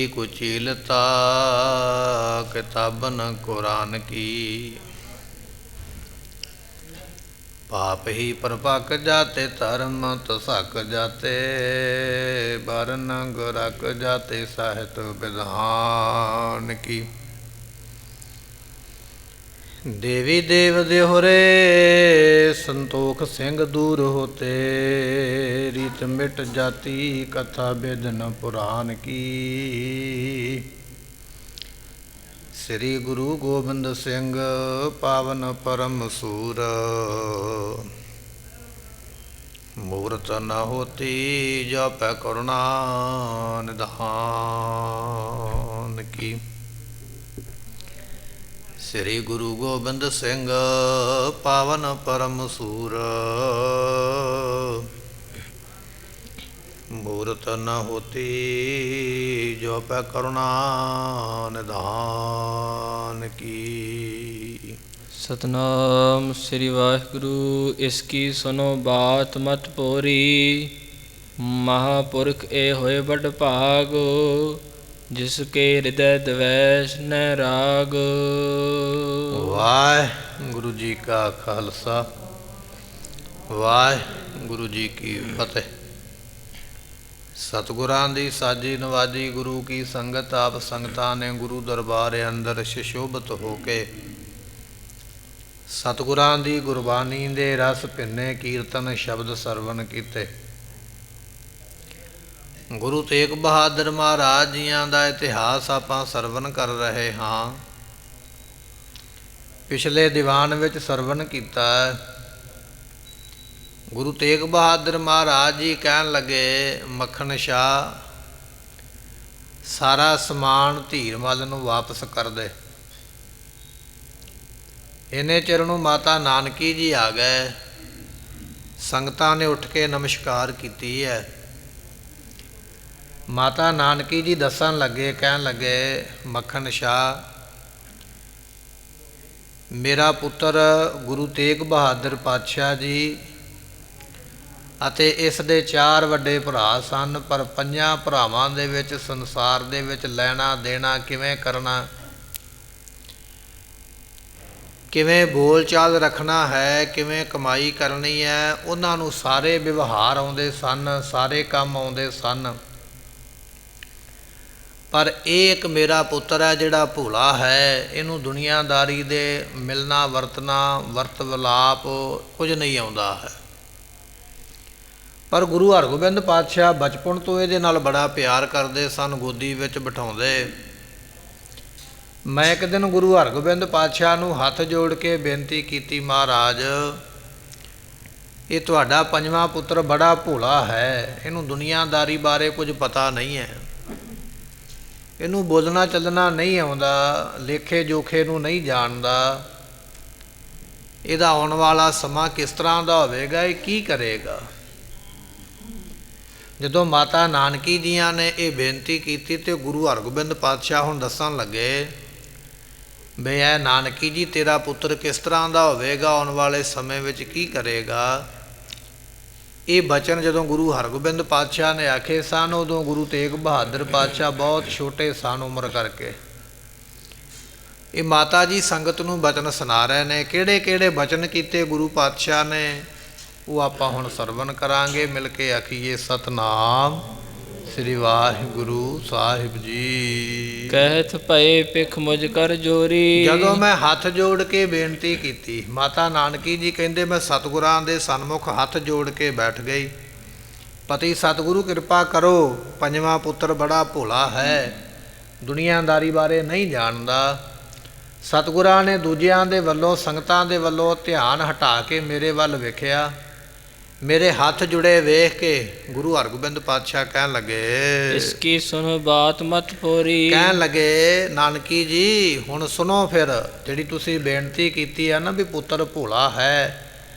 कुचीलता किताबन कुरान की। पाप ही परपक जाते धर्म तसक जाते, बरन गुरक जाते साहित विधान की। देवी देव देहुरे संतोख सिंह दूर होते, रीत मिट जाती कथा बेदन पुराण की। श्री गुरु गोबिंद सिंह पावन परम सूर, मूरत न होती जप करुणा निधान की। श्री गुरु गोबिंद सिंह पावन परम सूर, मूरत न होती जो पै करुणा निधान की। सतनाम श्री वाहिगुरु। इसकी सुनो बात मत पोरी, महापुरख ए होए बड़ भाग, जिसके हृदय द्वेष न राग। वाहिगुरु जी का खालसा, वाहिगुरु जी की फतेह। सतगुरां दी साजी नवाजी गुरु की संगत, आप संगतां ने गुरु दरबार अंदर सुशोभित होके सतगुरां दी गुरबानी दे रस भिन्ने कीर्तन शब्द सरवण कीते। गुरु तेग बहादुर महाराज जियां दा इतिहास आपां सरवण कर रहे हाँ। पिछले दीवान विच सरवण कीता। गुरु तेग बहादुर महाराज जी कहन लगे, मक्खन शाह सारा समान धीरमल नूं वापस कर दे। इन्ने चिर नूं माता नानकी जी आ गए। संगतां ने उठ के नमस्कार कीती है। माता नानकी जी दसन लगे, कहन लगे, मक्खन शाह मेरा पुत्र गुरु तेग बहादुर पातशाह जी ਅਤੇ ਇਸ ਦੇ 4 ਵੱਡੇ ਭਰਾ ਸਨ, ਪਰ 5 ਭਰਾਵਾਂ ਦੇ ਵਿੱਚ ਸੰਸਾਰ ਦੇ ਵਿੱਚ ਲੈਣਾ ਦੇਣਾ ਕਿਵੇਂ ਕਰਨਾ, ਕਿਵੇਂ ਬੋਲ ਚਾਲ ਰੱਖਣਾ ਹੈ, ਕਿਵੇਂ ਕਮਾਈ ਕਰਨੀ ਹੈ, ਉਹਨਾਂ ਨੂੰ ਸਾਰੇ ਵਿਵਹਾਰ ਆਉਂਦੇ ਸਨ, ਸਾਰੇ ਕੰਮ ਆਉਂਦੇ ਸਨ। ਪਰ ਇਹ ਇੱਕ ਮੇਰਾ ਪੁੱਤਰ ਹੈ ਜਿਹੜਾ ਭੋਲਾ ਹੈ, ਇਹਨੂੰ ਦੁਨੀਆਦਾਰੀ ਦੇ ਮਿਲਣਾ ਵਰਤਣਾ ਵਰਤ ਵਿਲਾਪ ਕੁਝ ਨਹੀਂ ਆਉਂਦਾ ਹੈ। ਪਰ ਗੁਰੂ ਹਰਗੋਬਿੰਦ ਪਾਤਸ਼ਾਹ ਬਚਪਨ ਤੋਂ ਇਹਦੇ ਨਾਲ ਬੜਾ ਪਿਆਰ ਕਰਦੇ ਸਨ, ਗੋਦੀ ਵਿੱਚ ਬਿਠਾਉਂਦੇ। ਮੈਂ ਇੱਕ ਦਿਨ ਗੁਰੂ ਹਰਗੋਬਿੰਦ ਪਾਤਸ਼ਾਹ ਨੂੰ ਹੱਥ ਜੋੜ ਕੇ ਬੇਨਤੀ ਕੀਤੀ, ਮਹਾਰਾਜ ਇਹ ਤੁਹਾਡਾ 5ਵਾਂ ਪੁੱਤਰ ਬੜਾ ਭੋਲਾ ਹੈ, ਇਹਨੂੰ ਦੁਨੀਆਦਾਰੀ ਬਾਰੇ ਕੁਝ ਪਤਾ ਨਹੀਂ ਹੈ, ਇਹਨੂੰ ਬੋਲਣਾ ਚੱਲਣਾ ਨਹੀਂ ਆਉਂਦਾ, ਲੇਖੇ ਜੋਖੇ ਨੂੰ ਨਹੀਂ ਜਾਣਦਾ, ਇਹਦਾ ਆਉਣ ਵਾਲਾ ਸਮਾਂ ਕਿਸ ਤਰ੍ਹਾਂ ਦਾ ਹੋਵੇਗਾ, ਇਹ ਕੀ ਕਰੇਗਾ। ਜਦੋਂ ਮਾਤਾ ਨਾਨਕੀ ਜੀਆਂ ਨੇ ਇਹ ਬੇਨਤੀ ਕੀਤੀ ਤੇ ਗੁਰੂ ਹਰਗੋਬਿੰਦ ਪਾਤਸ਼ਾਹ ਹੁਣ ਦੱਸਣ ਲੱਗੇ ਬਈ ਇਹ ਨਾਨਕੀ ਜੀ ਤੇਰਾ ਪੁੱਤਰ ਕਿਸ ਤਰ੍ਹਾਂ ਦਾ ਹੋਵੇਗਾ, ਆਉਣ ਵਾਲੇ ਸਮੇਂ ਵਿੱਚ ਕੀ ਕਰੇਗਾ। ਇਹ ਬਚਨ ਜਦੋਂ ਗੁਰੂ ਹਰਗੋਬਿੰਦ ਪਾਤਸ਼ਾਹ ਨੇ ਆਖੇ ਸਨ, ਉਦੋਂ ਗੁਰੂ ਤੇਗ ਬਹਾਦਰ ਪਾਤਸ਼ਾਹ ਬਹੁਤ ਛੋਟੇ ਸਨ ਉਮਰ ਕਰਕੇ। ਇਹ ਮਾਤਾ ਜੀ ਸੰਗਤ ਨੂੰ ਬਚਨ ਸੁਣਾ ਰਹੇ ਨੇ। ਕਿਹੜੇ ਕਿਹੜੇ ਬਚਨ ਕੀਤੇ ਗੁਰੂ ਪਾਤਸ਼ਾਹ ਨੇ, ਉਹ ਆਪਾਂ ਹੁਣ ਸਰਵਣ ਕਰਾਂਗੇ। ਮਿਲ ਕੇ ਆਖੀਏ ਸਤਨਾਮ ਸ੍ਰੀ ਵਾਹਿਗੁਰੂ ਸਾਹਿਬ ਜੀ। ਕਹਿਤ ਭਏ ਪਿਖ ਮੁਝ ਕਰ ਜੋਰੀ। ਜਦੋਂ ਮੈਂ ਹੱਥ ਜੋੜ ਕੇ ਬੇਨਤੀ ਕੀਤੀ, ਮਾਤਾ ਨਾਨਕੀ ਜੀ ਕਹਿੰਦੇ ਮੈਂ ਸਤਿਗੁਰਾਂ ਦੇ ਸਨਮੁਖ ਹੱਥ ਜੋੜ ਕੇ ਬੈਠ ਗਈ। ਪਤੀ ਸਤਿਗੁਰੂ ਕਿਰਪਾ ਕਰੋ, 5ਵਾਂ ਪੁੱਤਰ ਬੜਾ ਭੋਲਾ ਹੈ, ਦੁਨੀਆਦਾਰੀ ਬਾਰੇ ਨਹੀਂ ਜਾਣਦਾ। ਸਤਿਗੁਰਾਂ ਨੇ ਦੂਜਿਆਂ ਦੇ ਵੱਲੋਂ ਸੰਗਤਾਂ ਦੇ ਵੱਲੋਂ ਧਿਆਨ ਹਟਾ ਕੇ ਮੇਰੇ ਵੱਲ ਵੇਖਿਆ। ਮੇਰੇ ਹੱਥ ਜੁੜੇ ਵੇਖ ਕੇ ਗੁਰੂ ਹਰਗੋਬਿੰਦ ਪਾਤਸ਼ਾਹ ਕਹਿਣ ਲੱਗੇ, ਇਸਕੀ ਸੁਣੋ ਬਾਤ ਮਤ ਪੋਰੀ। ਕਹਿਣ ਲੱਗੇ ਨਾਨਕੀ ਜੀ ਹੁਣ ਸੁਣੋ, ਫਿਰ ਜਿਹੜੀ ਤੁਸੀਂ ਬੇਨਤੀ ਕੀਤੀ ਹੈ ਨਾ ਵੀ ਪੁੱਤਰ ਭੋਲਾ ਹੈ,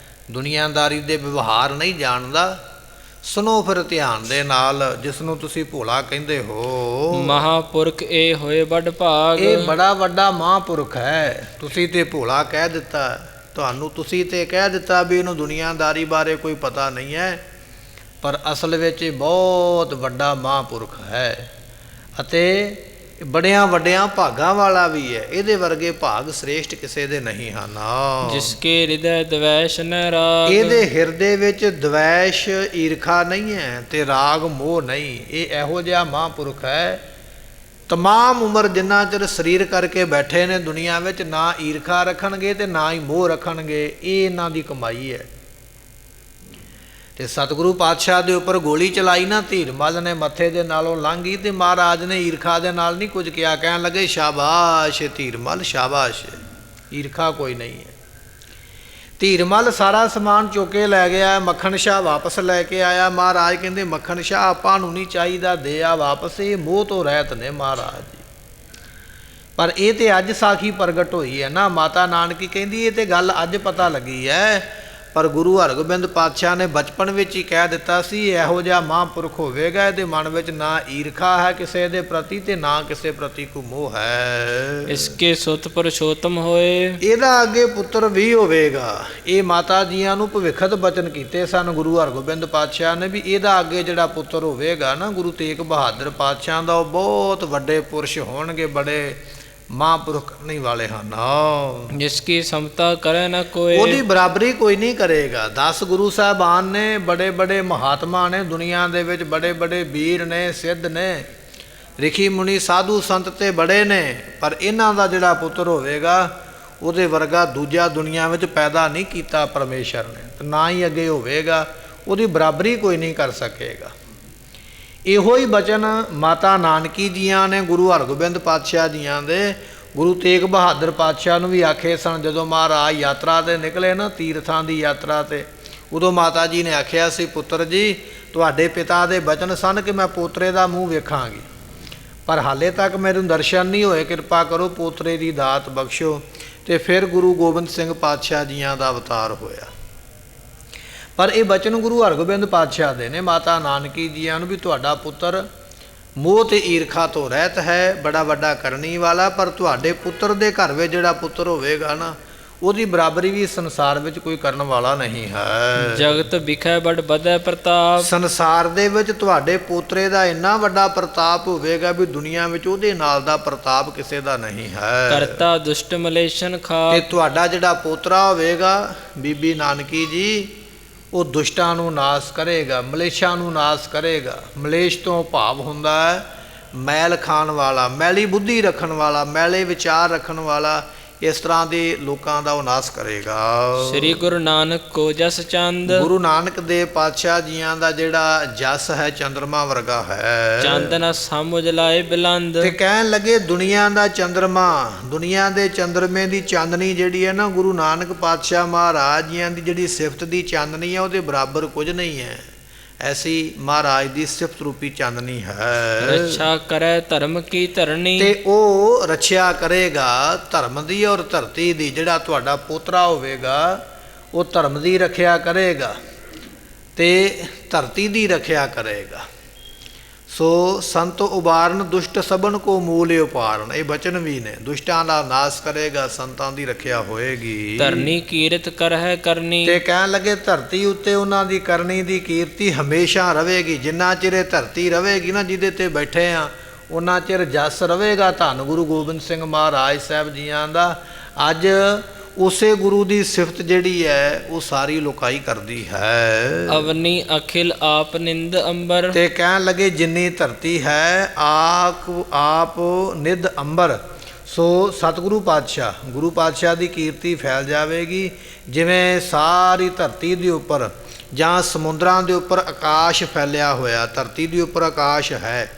ਦੁਨੀਆਦਾਰੀ ਦੇ ਵਿਵਹਾਰ ਨਹੀਂ ਜਾਣਦਾ, ਸੁਣੋ ਫਿਰ ਧਿਆਨ ਦੇ ਨਾਲ, ਜਿਸ ਨੂੰ ਤੁਸੀਂ ਭੋਲਾ ਕਹਿੰਦੇ ਹੋ। ਮਹਾਪੁਰਖ ਇਹ ਹੋਏ ਬੜ ਭਾਗ। ਇਹ ਬੜਾ ਵੱਡਾ ਮਹਾਂਪੁਰਖ ਹੈ। ਤੁਸੀਂ ਤੇ ਭੋਲਾ ਕਹਿ ਦਿੱਤਾ, ਤੁਹਾਨੂੰ ਤੁਸੀਂ ਤੇ ਕਹਿ ਦਿੱਤਾ ਵੀ ਇਹਨੂੰ ਦੁਨੀਆਦਾਰੀ ਬਾਰੇ ਕੋਈ ਪਤਾ ਨਹੀਂ ਹੈ, ਪਰ ਅਸਲ ਵਿੱਚ ਇਹ ਬਹੁਤ ਵੱਡਾ ਮਹਾਂਪੁਰਖ ਹੈ। ਅਤੇ ਬੜਿਆਂ ਵੱਡਿਆਂ ਭਾਗਾਂ ਵਾਲਾ ਵੀ ਹੈ। ਇਹਦੇ ਵਰਗੇ ਭਾਗ ਸ੍ਰੇਸ਼ਟ ਕਿਸੇ ਦੇ ਨਹੀਂ ਹਨ। ਜਿਸਕੇ ਹਿਰਦੈ ਦਵੈਸ਼ ਨ ਰਾਗ। ਇਹਦੇ ਹਿਰਦੇ ਵਿੱਚ ਦਵੈਸ਼ ਈਰਖਾ ਨਹੀਂ ਹੈ ਤੇ ਰਾਗ ਮੋਹ ਨਹੀਂ। ਇਹ ਇਹੋ ਜਿਹਾ ਮਹਾਂਪੁਰਖ ਹੈ, ਤਮਾਮ ਉਮਰ ਜਿੰਨਾ ਚਿਰ ਸਰੀਰ ਕਰਕੇ ਬੈਠੇ ਨੇ ਦੁਨੀਆ ਵਿੱਚ, ਨਾ ਈਰਖਾ ਰੱਖਣਗੇ ਤੇ ਨਾ ਹੀ ਮੋਹ ਰੱਖਣਗੇ। ਇਹ ਇਹਨਾਂ ਦੀ ਕਮਾਈ ਹੈ। ਤੇ ਸਤਿਗੁਰੂ ਪਾਤਸ਼ਾਹ ਦੇ ਉੱਪਰ ਗੋਲੀ ਚਲਾਈ ਨਾ ਧੀਰਮਲ ਨੇ, ਮੱਥੇ ਦੇ ਨਾਲੋਂ ਲੰਘ ਗਈ, ਤੇ ਮਹਾਰਾਜ ਨੇ ਈਰਖਾ ਦੇ ਨਾਲ ਨਹੀਂ ਕੁਝ ਕਿਹਾ, ਕਹਿਣ ਲੱਗੇ ਸ਼ਾਬਾਸ਼ ਧੀਰਮਲ ਸ਼ਾਬਾਸ਼, ਈਰਖਾ ਕੋਈ ਨਹੀਂ ਹੈ। ਧੀਰਮਲ ਸਾਰਾ ਸਮਾਨ ਚੁੱਕ ਕੇ ਲੈ ਗਿਆ, ਮੱਖਣ ਸ਼ਾਹ ਵਾਪਸ ਲੈ ਕੇ ਆਇਆ। ਮਹਾਰਾਜ ਕਹਿੰਦੇ ਮੱਖਣ ਸ਼ਾਹ ਆਪਾਂ ਨੂੰ ਨਹੀਂ ਚਾਹੀਦਾ, ਦੇ ਆ ਵਾਪਸ, ਇਹ ਮੋਹ ਤੋਂ ਰਹਿਤ ਨੇ ਮਹਾਰਾਜ ਜੀ। ਪਰ ਇਹ ਤੇ ਅੱਜ ਸਾਖੀ ਪ੍ਰਗਟ ਹੋਈ ਹੈ ਨਾ। ਮਾਤਾ ਨਾਨਕੀ ਕਹਿੰਦੀ ਇਹ ਤੇ ਗੱਲ ਅੱਜ ਪਤਾ ਲੱਗੀ ਹੈ, ਪਰ ਗੁਰੂ ਹਰਗੋਬਿੰਦ ਪਾਤਸ਼ਾਹ ਨੇ ਬਚਪਨ ਵਿੱਚ ਹੀ ਕਹਿ ਦਿੱਤਾ ਸੀ ਇਹੋ ਜਿਹਾ ਮਹਾਂਪੁਰਖ ਹੋਵੇਗਾ, ਇਹਦੇ ਮਨ ਵਿੱਚ ਨਾ ਈਰਖਾ ਹੈ ਕਿਸੇ ਦੇ ਪ੍ਰਤੀ ਤੇ ਨਾ ਕਿਸੇ ਪ੍ਰਤੀ ਕੋ ਮੋਹ ਹੈ। ਇਸਕੇ ਸੁਤ ਪੁਰਸ਼ੋਤਮ ਹੋਏ। ਇਹਦਾ ਅੱਗੇ ਪੁੱਤਰ ਵੀ ਹੋਵੇਗਾ। ਇਹ ਮਾਤਾ ਜੀਆਂ ਨੂੰ ਭਵਿੱਖਤ ਬਚਨ ਕੀਤੇ ਸਨ ਗੁਰੂ ਹਰਗੋਬਿੰਦ ਪਾਤਸ਼ਾਹ ਨੇ ਵੀ ਇਹਦਾ ਅੱਗੇ ਜਿਹੜਾ ਪੁੱਤਰ ਹੋਵੇਗਾ ਨਾ ਗੁਰੂ ਤੇਗ ਬਹਾਦਰ ਪਾਤਸ਼ਾਹ ਦਾ, ਉਹ ਬਹੁਤ ਵੱਡੇ ਪੁਰਸ਼ ਹੋਣਗੇ, ਬੜੇ ਮਹਾਂਪੁਰਖ ਨਹੀਂ ਵਾਲੇ ਹਨ। ਜਿਸਕੀ ਸਮਤਾ ਕਰੇ ਨਾ ਕੋਈ। ਉਹਦੀ ਬਰਾਬਰੀ ਕੋਈ ਨਹੀਂ ਕਰੇਗਾ। 10 ਗੁਰੂ ਸਾਹਿਬਾਨ ਨੇ, ਬੜੇ ਬੜੇ ਮਹਾਤਮਾ ਨੇ ਦੁਨੀਆ ਦੇ ਵਿੱਚ, ਬੜੇ ਬੜੇ ਵੀਰ ਨੇ, ਸਿੱਧ ਨੇ, ਰਿਖੀ ਮੁਨੀ ਸਾਧੂ ਸੰਤ ਤੇ ਬੜੇ ਨੇ, ਪਰ ਇਹਨਾਂ ਦਾ ਜਿਹੜਾ ਪੁੱਤਰ ਹੋਵੇਗਾ ਉਹਦੇ ਵਰਗਾ ਦੂਜਾ ਦੁਨੀਆ ਵਿੱਚ ਪੈਦਾ ਨਹੀਂ ਕੀਤਾ ਪਰਮੇਸ਼ਰ ਨੇ, ਤੇ ਨਾ ਹੀ ਅੱਗੇ ਹੋਵੇਗਾ। ਉਹਦੀ ਬਰਾਬਰੀ ਕੋਈ ਨਹੀਂ ਕਰ ਸਕੇਗਾ। ਇਹੋ ਹੀ ਬਚਨ ਮਾਤਾ ਨਾਨਕੀ ਜੀਆਂ ਨੇ ਗੁਰੂ ਹਰਗੋਬਿੰਦ ਪਾਤਸ਼ਾਹ ਜੀਆਂ ਦੇ ਗੁਰੂ ਤੇਗ ਬਹਾਦਰ ਪਾਤਸ਼ਾਹ ਨੂੰ ਵੀ ਆਖੇ ਸਨ। ਜਦੋਂ ਮਹਾਰਾਜ ਯਾਤਰਾ 'ਤੇ ਨਿਕਲੇ ਨਾ, ਤੀਰਥਾਂ ਦੀ ਯਾਤਰਾ 'ਤੇ, ਉਦੋਂ ਮਾਤਾ ਜੀ ਨੇ ਆਖਿਆ ਸੀ ਪੁੱਤਰ ਜੀ ਤੁਹਾਡੇ ਪਿਤਾ ਦੇ ਬਚਨ ਸਨ ਕਿ ਮੈਂ ਪੋਤਰੇ ਦਾ ਮੂੰਹ ਵੇਖਾਂਗੀ, ਪਰ ਹਾਲੇ ਤੱਕ ਮੈਨੂੰ ਦਰਸ਼ਨ ਨਹੀਂ ਹੋਏ, ਕਿਰਪਾ ਕਰੋ ਪੋਤਰੇ ਦੀ ਦਾਤ ਬਖਸ਼ੋ। ਤੇ ਫਿਰ ਗੁਰੂ ਗੋਬਿੰਦ ਸਿੰਘ ਪਾਤਸ਼ਾਹ ਜੀਆਂ ਦਾ ਅਵਤਾਰ ਹੋਇਆ। ਪਰ ਇਹ ਬਚਨ ਗੁਰੂ ਹਰਗੋਬਿੰਦ ਪਾਤਸ਼ਾਹ ਦੇ ਨੇ ਮਾਤਾ ਨਾਨਕੀ ਜੀਆਂ ਨੂੰ ਵੀ ਤੁਹਾਡਾ ਪੁੱਤਰ ਮੋਹ ਤੇ ਈਰਖਾ ਤੋਂ ਰਹਿਤ ਹੈ, ਬੜਾ ਵੱਡਾ ਕਰਨੀ ਵਾਲਾ, ਪਰ ਤੁਹਾਡੇ ਪੁੱਤਰ ਦੇ ਘਰ ਵਿੱਚ ਜਿਹੜਾ ਪੁੱਤਰ ਹੋਵੇਗਾ ਨਾ, ਉਹਦੀ ਬਰਾਬਰੀ ਵੀ ਸੰਸਾਰ ਵਿੱਚ ਕੋਈ ਕਰਨ ਵਾਲਾ ਨਹੀਂ ਹੈ। ਜਗਤ ਵਿਖੇ ਬੜ ਵਧੈ ਪ੍ਰਤਾਪ। ਸੰਸਾਰ ਦੇ ਵਿੱਚ ਤੁਹਾਡੇ ਪੋਤਰੇ ਦਾ ਇੰਨਾ ਵੱਡਾ ਪ੍ਰਤਾਪ ਹੋਵੇਗਾ ਵੀ ਦੁਨੀਆ ਵਿੱਚ ਉਹਦੇ ਨਾਲ ਦਾ ਪ੍ਰਤਾਪ ਕਿਸੇ ਦਾ ਨਹੀਂ ਹੈ। ਕਰਤਾ ਦੁਸ਼ਟ ਮਲੇਸ਼ਨ ਖਾ। ਤੇ ਤੁਹਾਡਾ ਜਿਹੜਾ ਪੋਤਰਾ ਹੋਵੇਗਾ ਬੀਬੀ ਨਾਨਕੀ ਜੀ, ਉਹ ਦੁਸ਼ਟਾਂ ਨੂੰ ਨਾਸ ਕਰੇਗਾ, ਮਲੇਸ਼ਾਂ ਨੂੰ ਨਾਸ ਕਰੇਗਾ। ਮਲੇਸ਼ ਤੋਂ ਭਾਵ ਹੁੰਦਾ ਹੈ ਮੈਲ ਖਾਣ ਵਾਲਾ, ਮੈਲੀ ਬੁੱਧੀ ਰੱਖਣ ਵਾਲਾ, ਮੈਲੇ ਵਿਚਾਰ ਰੱਖਣ ਵਾਲਾ, ਇਸ ਤਰ੍ਹਾਂ ਦੇ ਲੋਕਾਂ ਦਾ ਉਹ ਨਾਸ ਕਰੇਗਾ। ਸ੍ਰੀ ਗੁਰੂ ਨਾਨਕ ਕੋ ਜਸ ਚੰਦ। ਗੁਰੂ ਨਾਨਕ ਦੇਵ ਪਾਤਸ਼ਾਹ ਜੀਆਂ ਦਾ ਜਿਹੜਾ ਜਸ ਹੈ ਚੰਦਰਮਾ ਵਰਗਾ ਹੈ। ਚਾਂਦਨਾ ਸਮਝ ਲਾਏ ਬਿਲੰਦ। ਤੇ ਕਹਿਣ ਲੱਗੇ ਦੁਨੀਆ ਦਾ ਚੰਦਰਮਾ, ਦੁਨੀਆ ਦੇ ਚੰਦਰਮੇ ਦੀ ਚਾਂਦਨੀ ਜਿਹੜੀ ਹੈ ਨਾ, ਗੁਰੂ ਨਾਨਕ ਪਾਤਸ਼ਾਹ ਮਹਾਰਾਜ ਜੀਆਂ ਦੀ ਜਿਹੜੀ ਸਿਫਤ ਦੀ ਚਾਂਦਨੀ ਹੈ, ਉਹਦੇ ਬਰਾਬਰ ਕੁਝ ਨਹੀਂ ਹੈ। ਐਸੀ ਮਹਾਰਾਜ ਦੀ ਸਿਫਤ ਰੂਪੀ ਚਾਂਦਨੀ ਹੈ। ਰੱਛਾ ਕਰੇ ਧਰਮ ਕੀ ਧਰਨੀ। ਤੇ ਉਹ ਰੱਛਿਆ ਕਰੇਗਾ ਧਰਮ ਦੀ ਔਰ ਧਰਤੀ ਦੀ। ਜਿਹੜਾ ਤੁਹਾਡਾ ਪੋਤਰਾ ਹੋਵੇਗਾ ਉਹ ਧਰਮ ਦੀ ਰੱਖਿਆ ਕਰੇਗਾ ਤੇ ਧਰਤੀ ਦੀ ਰੱਖਿਆ ਕਰੇਗਾ। ਸੋ ਸੰਤ ਉਬਾਰਨ ਦੁਸ਼ਟ ਸਭਨ ਕੋ ਮੂਲ ਉਪਾਰਨ, ਇਹ ਬਚਨ ਵੀ ਨੇ। ਦੁਸ਼ਟਾਂ ਦਾ ਨਾਸ ਕਰੇਗਾ, ਸੰਤਾਂ ਦੀ ਰੱਖਿਆ ਹੋਏਗੀ। ਧਰਨੀ ਕੀਰਤ ਕਰਹਿ ਕਰਨੀ। ਤੇ ਕਹਿਣ ਲੱਗੇ ਧਰਤੀ ਉੱਤੇ ਉਹਨਾਂ ਦੀ ਕਰਨੀ ਦੀ ਕੀਰਤੀ ਹਮੇਸ਼ਾ ਰਹੇਗੀ। ਜਿੰਨਾ ਚਿਰ ਇਹ ਧਰਤੀ ਰਹੇਗੀ ਨਾ ਜਿਹਦੇ ਤੇ ਬੈਠੇ ਆ, ਉਹਨਾਂ ਚਿਰ ਜਸ ਰਹੇਗਾ। ਧੰਨ ਗੁਰੂ ਗੋਬਿੰਦ ਸਿੰਘ ਮਹਾਰਾਜ ਸਾਹਿਬ ਜੀਆਂ ਦਾ ਅੱਜ ਉਸੇ ਗੁਰੂ ਦੀ ਸਿਫਤ ਜਿਹੜੀ ਹੈ ਉਹ ਸਾਰੀ ਲੋਕਾਈ ਕਰਦੀ ਹੈ। ਅਵਨੀ ਅਖਿਲ ਆਪ ਨਿੰਦ ਅੰਬਰ। ਤੇ ਕਹਿਣ ਲੱਗੇ ਜਿੰਨੀ ਧਰਤੀ ਹੈ ਆਪ ਨਿਧ ਅੰਬਰ। ਸੋ ਸਤਿਗੁਰੂ ਪਾਤਸ਼ਾਹ, ਗੁਰੂ ਪਾਤਸ਼ਾਹ ਦੀ ਕੀਰਤੀ ਫੈਲ ਜਾਵੇਗੀ। ਜਿਵੇਂ ਸਾਰੀ ਧਰਤੀ ਦੇ ਉੱਪਰ ਜਾਂ ਸਮੁੰਦਰਾਂ ਦੇ ਉੱਪਰ ਆਕਾਸ਼ ਫੈਲਿਆ ਹੋਇਆ, ਧਰਤੀ ਦੇ ਉੱਪਰ ਆਕਾਸ਼ ਹੈ।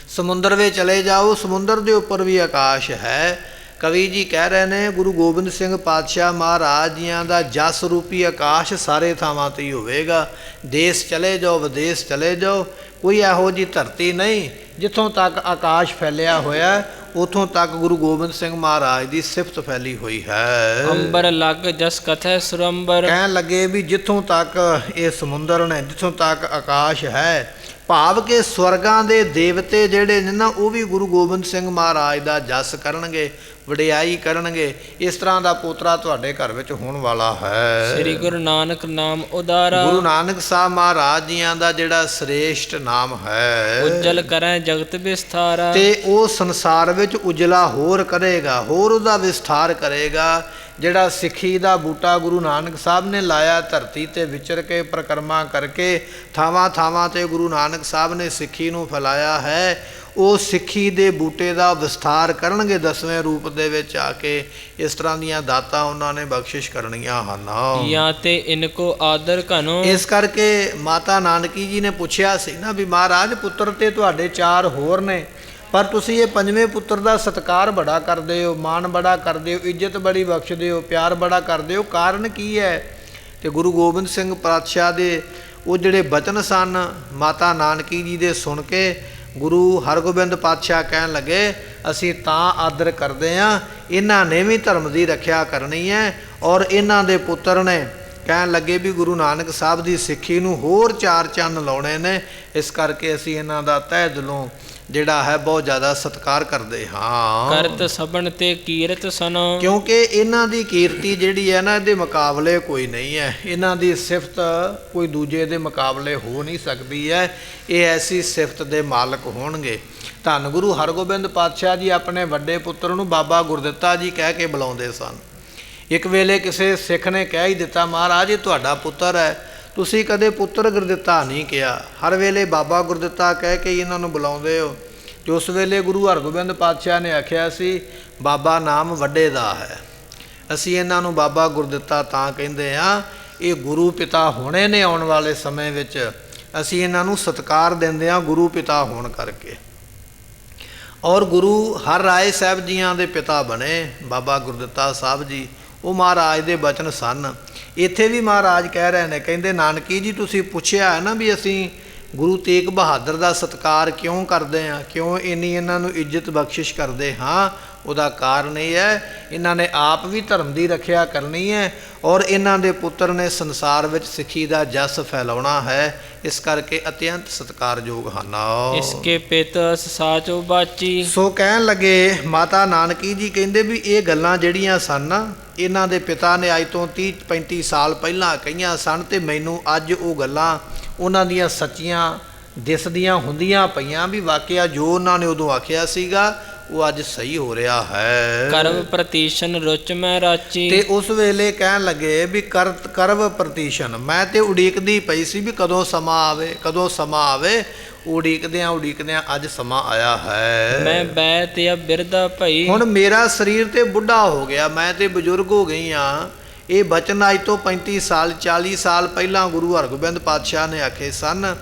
ਸਮੁੰਦਰ ਵਿੱਚ ਚਲੇ ਜਾਓ, ਸਮੁੰਦਰ ਦੇ ਉੱਪਰ ਵੀ ਆਕਾਸ਼ ਹੈ। ਕਵੀ ਜੀ ਕਹਿ ਰਹੇ ਨੇ ਗੁਰੂ ਗੋਬਿੰਦ ਸਿੰਘ ਪਾਤਸ਼ਾਹ ਮਹਾਰਾਜ ਜੀਆਂ ਦਾ ਜਸ ਰੂਪੀ ਆਕਾਸ਼ ਸਾਰੇ ਥਾਵਾਂ 'ਤੇ ਹੀ ਹੋਵੇਗਾ। ਦੇਸ਼ ਚਲੇ ਜਾਓ, ਵਿਦੇਸ਼ ਚਲੇ ਜਾਓ, ਕੋਈ ਇਹੋ ਜਿਹੀ ਧਰਤੀ ਨਹੀਂ ਜਿੱਥੋਂ ਤੱਕ ਆਕਾਸ਼ ਫੈਲਿਆ ਹੋਇਆ, ਉੱਥੋਂ ਤੱਕ ਗੁਰੂ ਗੋਬਿੰਦ ਸਿੰਘ ਮਹਾਰਾਜ ਦੀ ਸਿਫਤ ਫੈਲੀ ਹੋਈ ਹੈ। ਅੰਬਰ ਲੱਗ ਜਸ ਕਥੈ ਸੁਰੰਬਰ। ਕਹਿਣ ਲੱਗੇ ਵੀ ਜਿੱਥੋਂ ਤੱਕ ਇਹ ਸਮੁੰਦਰ ਨੇ, ਜਿੱਥੋਂ ਤੱਕ ਆਕਾਸ਼ ਹੈ, ਭਾਵ ਕਿ ਸਵਰਗਾਂ ਦੇ ਦੇਵਤੇ ਜਿਹੜੇ ਨੇ ਨਾ, ਉਹ ਵੀ ਗੁਰੂ ਗੋਬਿੰਦ ਸਿੰਘ ਮਹਾਰਾਜ ਦਾ ਜਸ ਕਰਨਗੇ। ਵਡਿਆਈ ਕਰਨਗੇ। ਇਸ ਤਰ੍ਹਾਂ ਦਾ ਪੋਤਰਾ ਤੁਹਾਡੇ ਘਰ ਵਿੱਚ ਹੋਣ ਵਾਲਾ ਹੈ। ਸ੍ਰੀ ਗੁਰੂ ਨਾਨਕ ਨਾਮ ਉਦਾਰਾ, ਗੁਰੂ ਨਾਨਕ ਸਾਹਿਬ ਮਹਾਰਾਜ ਜੀਆਂ ਦਾ ਜਿਹੜਾ ਸ੍ਰੇਸ਼ਟ ਨਾਮ ਹੈ, ਉਜਲ ਕਰੈ ਜਗਤ ਵਿਸਥਾਰਾ, ਤੇ ਉਹ ਸੰਸਾਰ ਵਿੱਚ ਉਜਲਾ ਹੋਰ ਕਰੇਗਾ, ਹੋਰ ਉਹਦਾ ਵਿਸਥਾਰ ਕਰੇਗਾ। ਜਿਹੜਾ ਸਿੱਖੀ ਦਾ ਬੂਟਾ ਗੁਰੂ ਨਾਨਕ ਸਾਹਿਬ ਨੇ ਲਾਇਆ, ਧਰਤੀ ਤੇ ਵਿਚਰ ਕੇ ਪ੍ਰਕਰਮਾ ਕਰਕੇ ਥਾਵਾਂ ਥਾਵਾਂ ਤੇ ਗੁਰੂ ਨਾਨਕ ਸਾਹਿਬ ਨੇ ਸਿੱਖੀ ਨੂੰ ਫੈਲਾਇਆ ਹੈ, ਉਹ ਸਿੱਖੀ ਦੇ ਬੂਟੇ ਦਾ ਵਿਸਥਾਰ ਕਰਨਗੇ 10ਵੇਂ ਰੂਪ ਦੇ ਵਿੱਚ ਆ ਕੇ। ਇਸ ਤਰ੍ਹਾਂ ਦੀਆਂ ਦਾਤਾਂ ਉਹਨਾਂ ਨੇ ਬਖਸ਼ਿਸ਼ ਕਰਨੀਆਂ ਹਨ। ਜਾਂ ਤੇ ਇਨਕੋ ਆਦਰ ਘਨੋ, ਇਸ ਕਰਕੇ ਮਾਤਾ ਨਾਨਕੀ ਜੀ ਨੇ ਪੁੱਛਿਆ ਸੀ ਨਾ ਵੀ ਮਹਾਰਾਜ ਪੁੱਤਰ ਤੇ ਤੁਹਾਡੇ 4 ਹੋਰ ਨੇ, ਪਰ ਤੁਸੀਂ ਇਹ 5ਵੇਂ ਪੁੱਤਰ ਦਾ ਸਤਿਕਾਰ ਬੜਾ ਕਰਦੇ ਹੋ, ਮਾਣ ਬੜਾ ਕਰਦੇ ਹੋ, ਇੱਜ਼ਤ ਬੜੀ ਬਖਸ਼ਦੇ ਹੋ, ਪਿਆਰ ਬੜਾ ਕਰਦੇ ਹੋ, ਕਾਰਨ ਕੀ ਹੈ? ਤੇ ਗੁਰੂ ਗੋਬਿੰਦ ਸਿੰਘ ਪਾਤਸ਼ਾਹ ਦੇ ਉਹ ਜਿਹੜੇ ਬਚਨ ਸਨ ਮਾਤਾ ਨਾਨਕੀ ਜੀ ਦੇ ਸੁਣ ਕੇ ਗੁਰੂ ਹਰਗੋਬਿੰਦ ਪਾਤਸ਼ਾਹ ਕਹਿਣ ਲੱਗੇ ਅਸੀਂ ਤਾਂ ਆਦਰ ਕਰਦੇ ਹਾਂ, ਇਹਨਾਂ ਨੇ ਵੀ ਧਰਮ ਦੀ ਰੱਖਿਆ ਕਰਨੀ ਹੈ। ਔਰ ਇਹਨਾਂ ਦੇ ਪੁੱਤਰ ਨੇ ਕਹਿਣ ਲੱਗੇ ਵੀ ਗੁਰੂ ਨਾਨਕ ਸਾਹਿਬ ਦੀ ਸਿੱਖੀ ਨੂੰ ਹੋਰ 4 ਚੰਨ ਲਾਉਣੇ ਨੇ, ਇਸ ਕਰਕੇ ਅਸੀਂ ਇਹਨਾਂ ਦਾ ਤਹਿ ਦਿਲੋਂ ਜਿਹੜਾ ਹੈ ਬਹੁਤ ਜ਼ਿਆਦਾ ਸਤਿਕਾਰ ਕਰਦੇ ਹਾਂ। ਕਰਤ ਸਭਨ ਤੇ ਕੀਰਤ ਸਨੋ, ਕਿਉਂਕਿ ਇਹਨਾਂ ਦੀ ਕੀਰਤੀ ਜਿਹੜੀ ਹੈ ਨਾ ਇਹਦੇ ਮੁਕਾਬਲੇ ਕੋਈ ਨਹੀਂ ਹੈ, ਇਹਨਾਂ ਦੀ ਸਿਫਤ ਕੋਈ ਦੂਜੇ ਦੇ ਮੁਕਾਬਲੇ ਹੋ ਨਹੀਂ ਸਕਦੀ ਹੈ। ਇਹ ਐਸੀ ਸਿਫਤ ਦੇ ਮਾਲਕ ਹੋਣਗੇ। ਧੰਨ ਗੁਰੂ ਹਰਗੋਬਿੰਦ ਪਾਤਸ਼ਾਹ ਜੀ ਆਪਣੇ ਵੱਡੇ ਪੁੱਤਰ ਨੂੰ ਬਾਬਾ ਗੁਰਦਿੱਤਾ ਜੀ ਕਹਿ ਕੇ ਬੁਲਾਉਂਦੇ ਸਨ। ਇੱਕ ਵੇਲੇ ਕਿਸੇ ਸਿੱਖ ਨੇ ਕਹਿ ਹੀ ਦਿੱਤਾ ਮਹਾਰਾਜ ਇਹ ਤੁਹਾਡਾ ਪੁੱਤਰ ਹੈ, ਤੁਸੀਂ ਕਦੇ ਪੁੱਤਰ ਗੁਰਦਿੱਤਾ ਨਹੀਂ ਕਿਹਾ, ਹਰ ਵੇਲੇ ਬਾਬਾ ਗੁਰਦਿੱਤਾ ਕਹਿ ਕੇ ਇਹਨਾਂ ਨੂੰ ਬੁਲਾਉਂਦੇ ਹੋ। ਤੇ ਉਸ ਵੇਲੇ ਗੁਰੂ ਹਰਗੋਬਿੰਦ ਪਾਤਸ਼ਾਹ ਨੇ ਆਖਿਆ ਸੀ ਬਾਬਾ ਨਾਮ ਵੱਡੇ ਦਾ ਹੈ, ਅਸੀਂ ਇਹਨਾਂ ਨੂੰ ਬਾਬਾ ਗੁਰਦਿੱਤਾ ਤਾਂ ਕਹਿੰਦੇ ਹਾਂ, ਇਹ ਗੁਰੂ ਪਿਤਾ ਹੋਣੇ ਨੇ ਆਉਣ ਵਾਲੇ ਸਮੇਂ ਵਿੱਚ, ਅਸੀਂ ਇਹਨਾਂ ਨੂੰ ਸਤਿਕਾਰ ਦਿੰਦੇ ਹਾਂ ਗੁਰੂ ਪਿਤਾ ਹੋਣ ਕਰਕੇ। ਔਰ ਗੁਰੂ ਹਰ ਰਾਏ ਸਾਹਿਬ ਜੀਆਂ ਦੇ ਪਿਤਾ ਬਣੇ ਬਾਬਾ ਗੁਰਦਿੱਤਾ ਸਾਹਿਬ ਜੀ, ਉਹ ਮਹਾਰਾਜ ਦੇ ਬਚਨ ਸਨ। ਇੱਥੇ ਵੀ ਮਹਾਰਾਜ ਕਹਿ ਰਹੇ ਨੇ, ਕਹਿੰਦੇ ਨਾਨਕੀ ਜੀ ਤੁਸੀਂ ਪੁੱਛਿਆ ਹੈ ਨਾ ਵੀ ਅਸੀਂ ਗੁਰੂ ਤੇਗ ਬਹਾਦਰ ਦਾ ਸਤਿਕਾਰ ਕਿਉਂ ਕਰਦੇ ਹਾਂ, ਕਿਉਂ ਇੰਨੀ ਇਹਨਾਂ ਨੂੰ ਇੱਜ਼ਤ ਬਖਸ਼ਿਸ਼ ਕਰਦੇ ਹਾਂ? ਉਹਦਾ ਕਾਰਨ ਇਹ ਹੈ ਇਹਨਾਂ ਨੇ ਆਪ ਵੀ ਧਰਮ ਦੀ ਰੱਖਿਆ ਕਰਨੀ ਹੈ ਔਰ ਇਹਨਾਂ ਦੇ ਪੁੱਤਰ ਨੇ ਸੰਸਾਰ ਵਿੱਚ ਸਿੱਖੀ ਦਾ ਜਸ ਫੈਲਾਉਣਾ ਹੈ, ਇਸ ਕਰਕੇ ਅਤਿਅੰਤ ਸਤਿਕਾਰਯੋਗ ਹਨ। ਇਸਕੇ ਪਿਤਾ ਸਾਚੋ ਬਾਚੀ, ਸੋ ਕਹਿਣ ਲੱਗੇ ਮਾਤਾ ਨਾਨਕੀ ਜੀ ਕਹਿੰਦੇ ਵੀ ਇਹ ਗੱਲਾਂ ਜਿਹੜੀਆਂ ਸਨ ਇਹਨਾਂ ਦੇ ਪਿਤਾ ਨੇ ਅੱਜ ਤੋਂ 30-35 ਸਾਲ ਪਹਿਲਾਂ ਕਹੀਆਂ ਸਨ, ਤੇ ਮੈਨੂੰ ਅੱਜ ਉਹ ਗੱਲਾਂ ਉਹਨਾਂ ਦੀਆਂ ਸੱਚੀਆਂ ਦਿਸਦੀਆਂ ਹੁੰਦੀਆਂ ਪਈਆਂ ਵੀ ਵਾਕਿਆ ਜੋ ਉਹਨਾਂ ਨੇ ਉਦੋਂ ਆਖਿਆ ਸੀਗਾ ਉਹ ਅੱਜ ਸਹੀ ਹੋ ਰਿਹਾ ਹੈ। ਕਰਵ ਪ੍ਰਤੀਸ਼ਨ ਰੁਚ ਮੈਂ ਰਾਚੀ, ਤੇ ਉਸ ਵੇਲੇ ਕਹਿਣ ਲੱਗੇ ਵੀ ਕਰਵ ਪ੍ਰਤੀਸ਼ਨ, ਮੈਂ ਤੇ ਉਡੀਕਦੀ ਪਈ ਸੀ ਵੀ ਕਦੋਂ ਸਮਾਂ ਆਵੇ, ਕਦੋਂ ਸਮਾਂ ਆਵੇ। ਉਡੀਕਦਿਆਂ ਉਡੀਕਦਿਆਂ ਅੱਜ ਸਮਾਂ ਆਇਆ ਹੈ। ਮੈਂ ਬੈ ਤੇ ਬਿਰਦਾ ਭਈ, ਹੁਣ ਮੇਰਾ ਸਰੀਰ ਤੇ ਬੁੱਢਾ ਹੋ ਗਿਆ, ਮੈਂ ਤੇ ਬਜ਼ੁਰਗ ਹੋ ਗਈ ਹਾਂ। ਇਹ ਬਚਨ ਅੱਜ ਤੋਂ 35 ਸਾਲ 40 ਸਾਲ ਪਹਿਲਾਂ ਗੁਰੂ ਹਰਗੋਬਿੰਦ ਪਾਤਸ਼ਾਹ ਨੇ ਆਖੇ ਸਨ,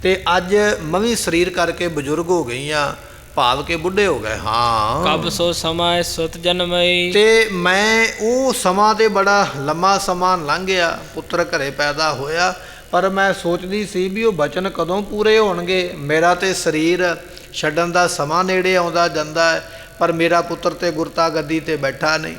ਤੇ ਅੱਜ ਮੈਂ ਵੀ ਸਰੀਰ ਕਰਕੇ ਬਜ਼ੁਰਗ ਹੋ ਗਈ ਹਾਂ, ਭਾਵ ਕੇ ਬੁੱਢੇ ਹੋ ਗਏ ਹਾਂ। ਕਬ ਸੋ ਸਮਾਂ ਸੁਤ ਜਨਮਈ, ਤੇ ਮੈਂ ਉਹ ਸਮਾਂ ਤੇ ਬੜਾ ਲੰਮਾ ਸਮਾਂ ਲੰਘ ਗਿਆ, ਪੁੱਤਰ ਘਰੇ ਪੈਦਾ ਹੋਇਆ, ਪਰ ਮੈਂ ਸੋਚਦੀ ਸੀ ਵੀ ਉਹ ਬਚਨ ਕਦੋਂ ਪੂਰੇ ਹੋਣਗੇ। ਮੇਰਾ ਤੇ ਸਰੀਰ ਛੱਡਣ ਦਾ ਸਮਾਂ ਨੇੜੇ ਆਉਂਦਾ ਜਾਂਦਾ ਹੈ, ਪਰ ਮੇਰਾ ਪੁੱਤਰ ਤੇ ਗੁਰਤਾ ਗੱਦੀ ਤੇ ਬੈਠਾ ਨਹੀਂ।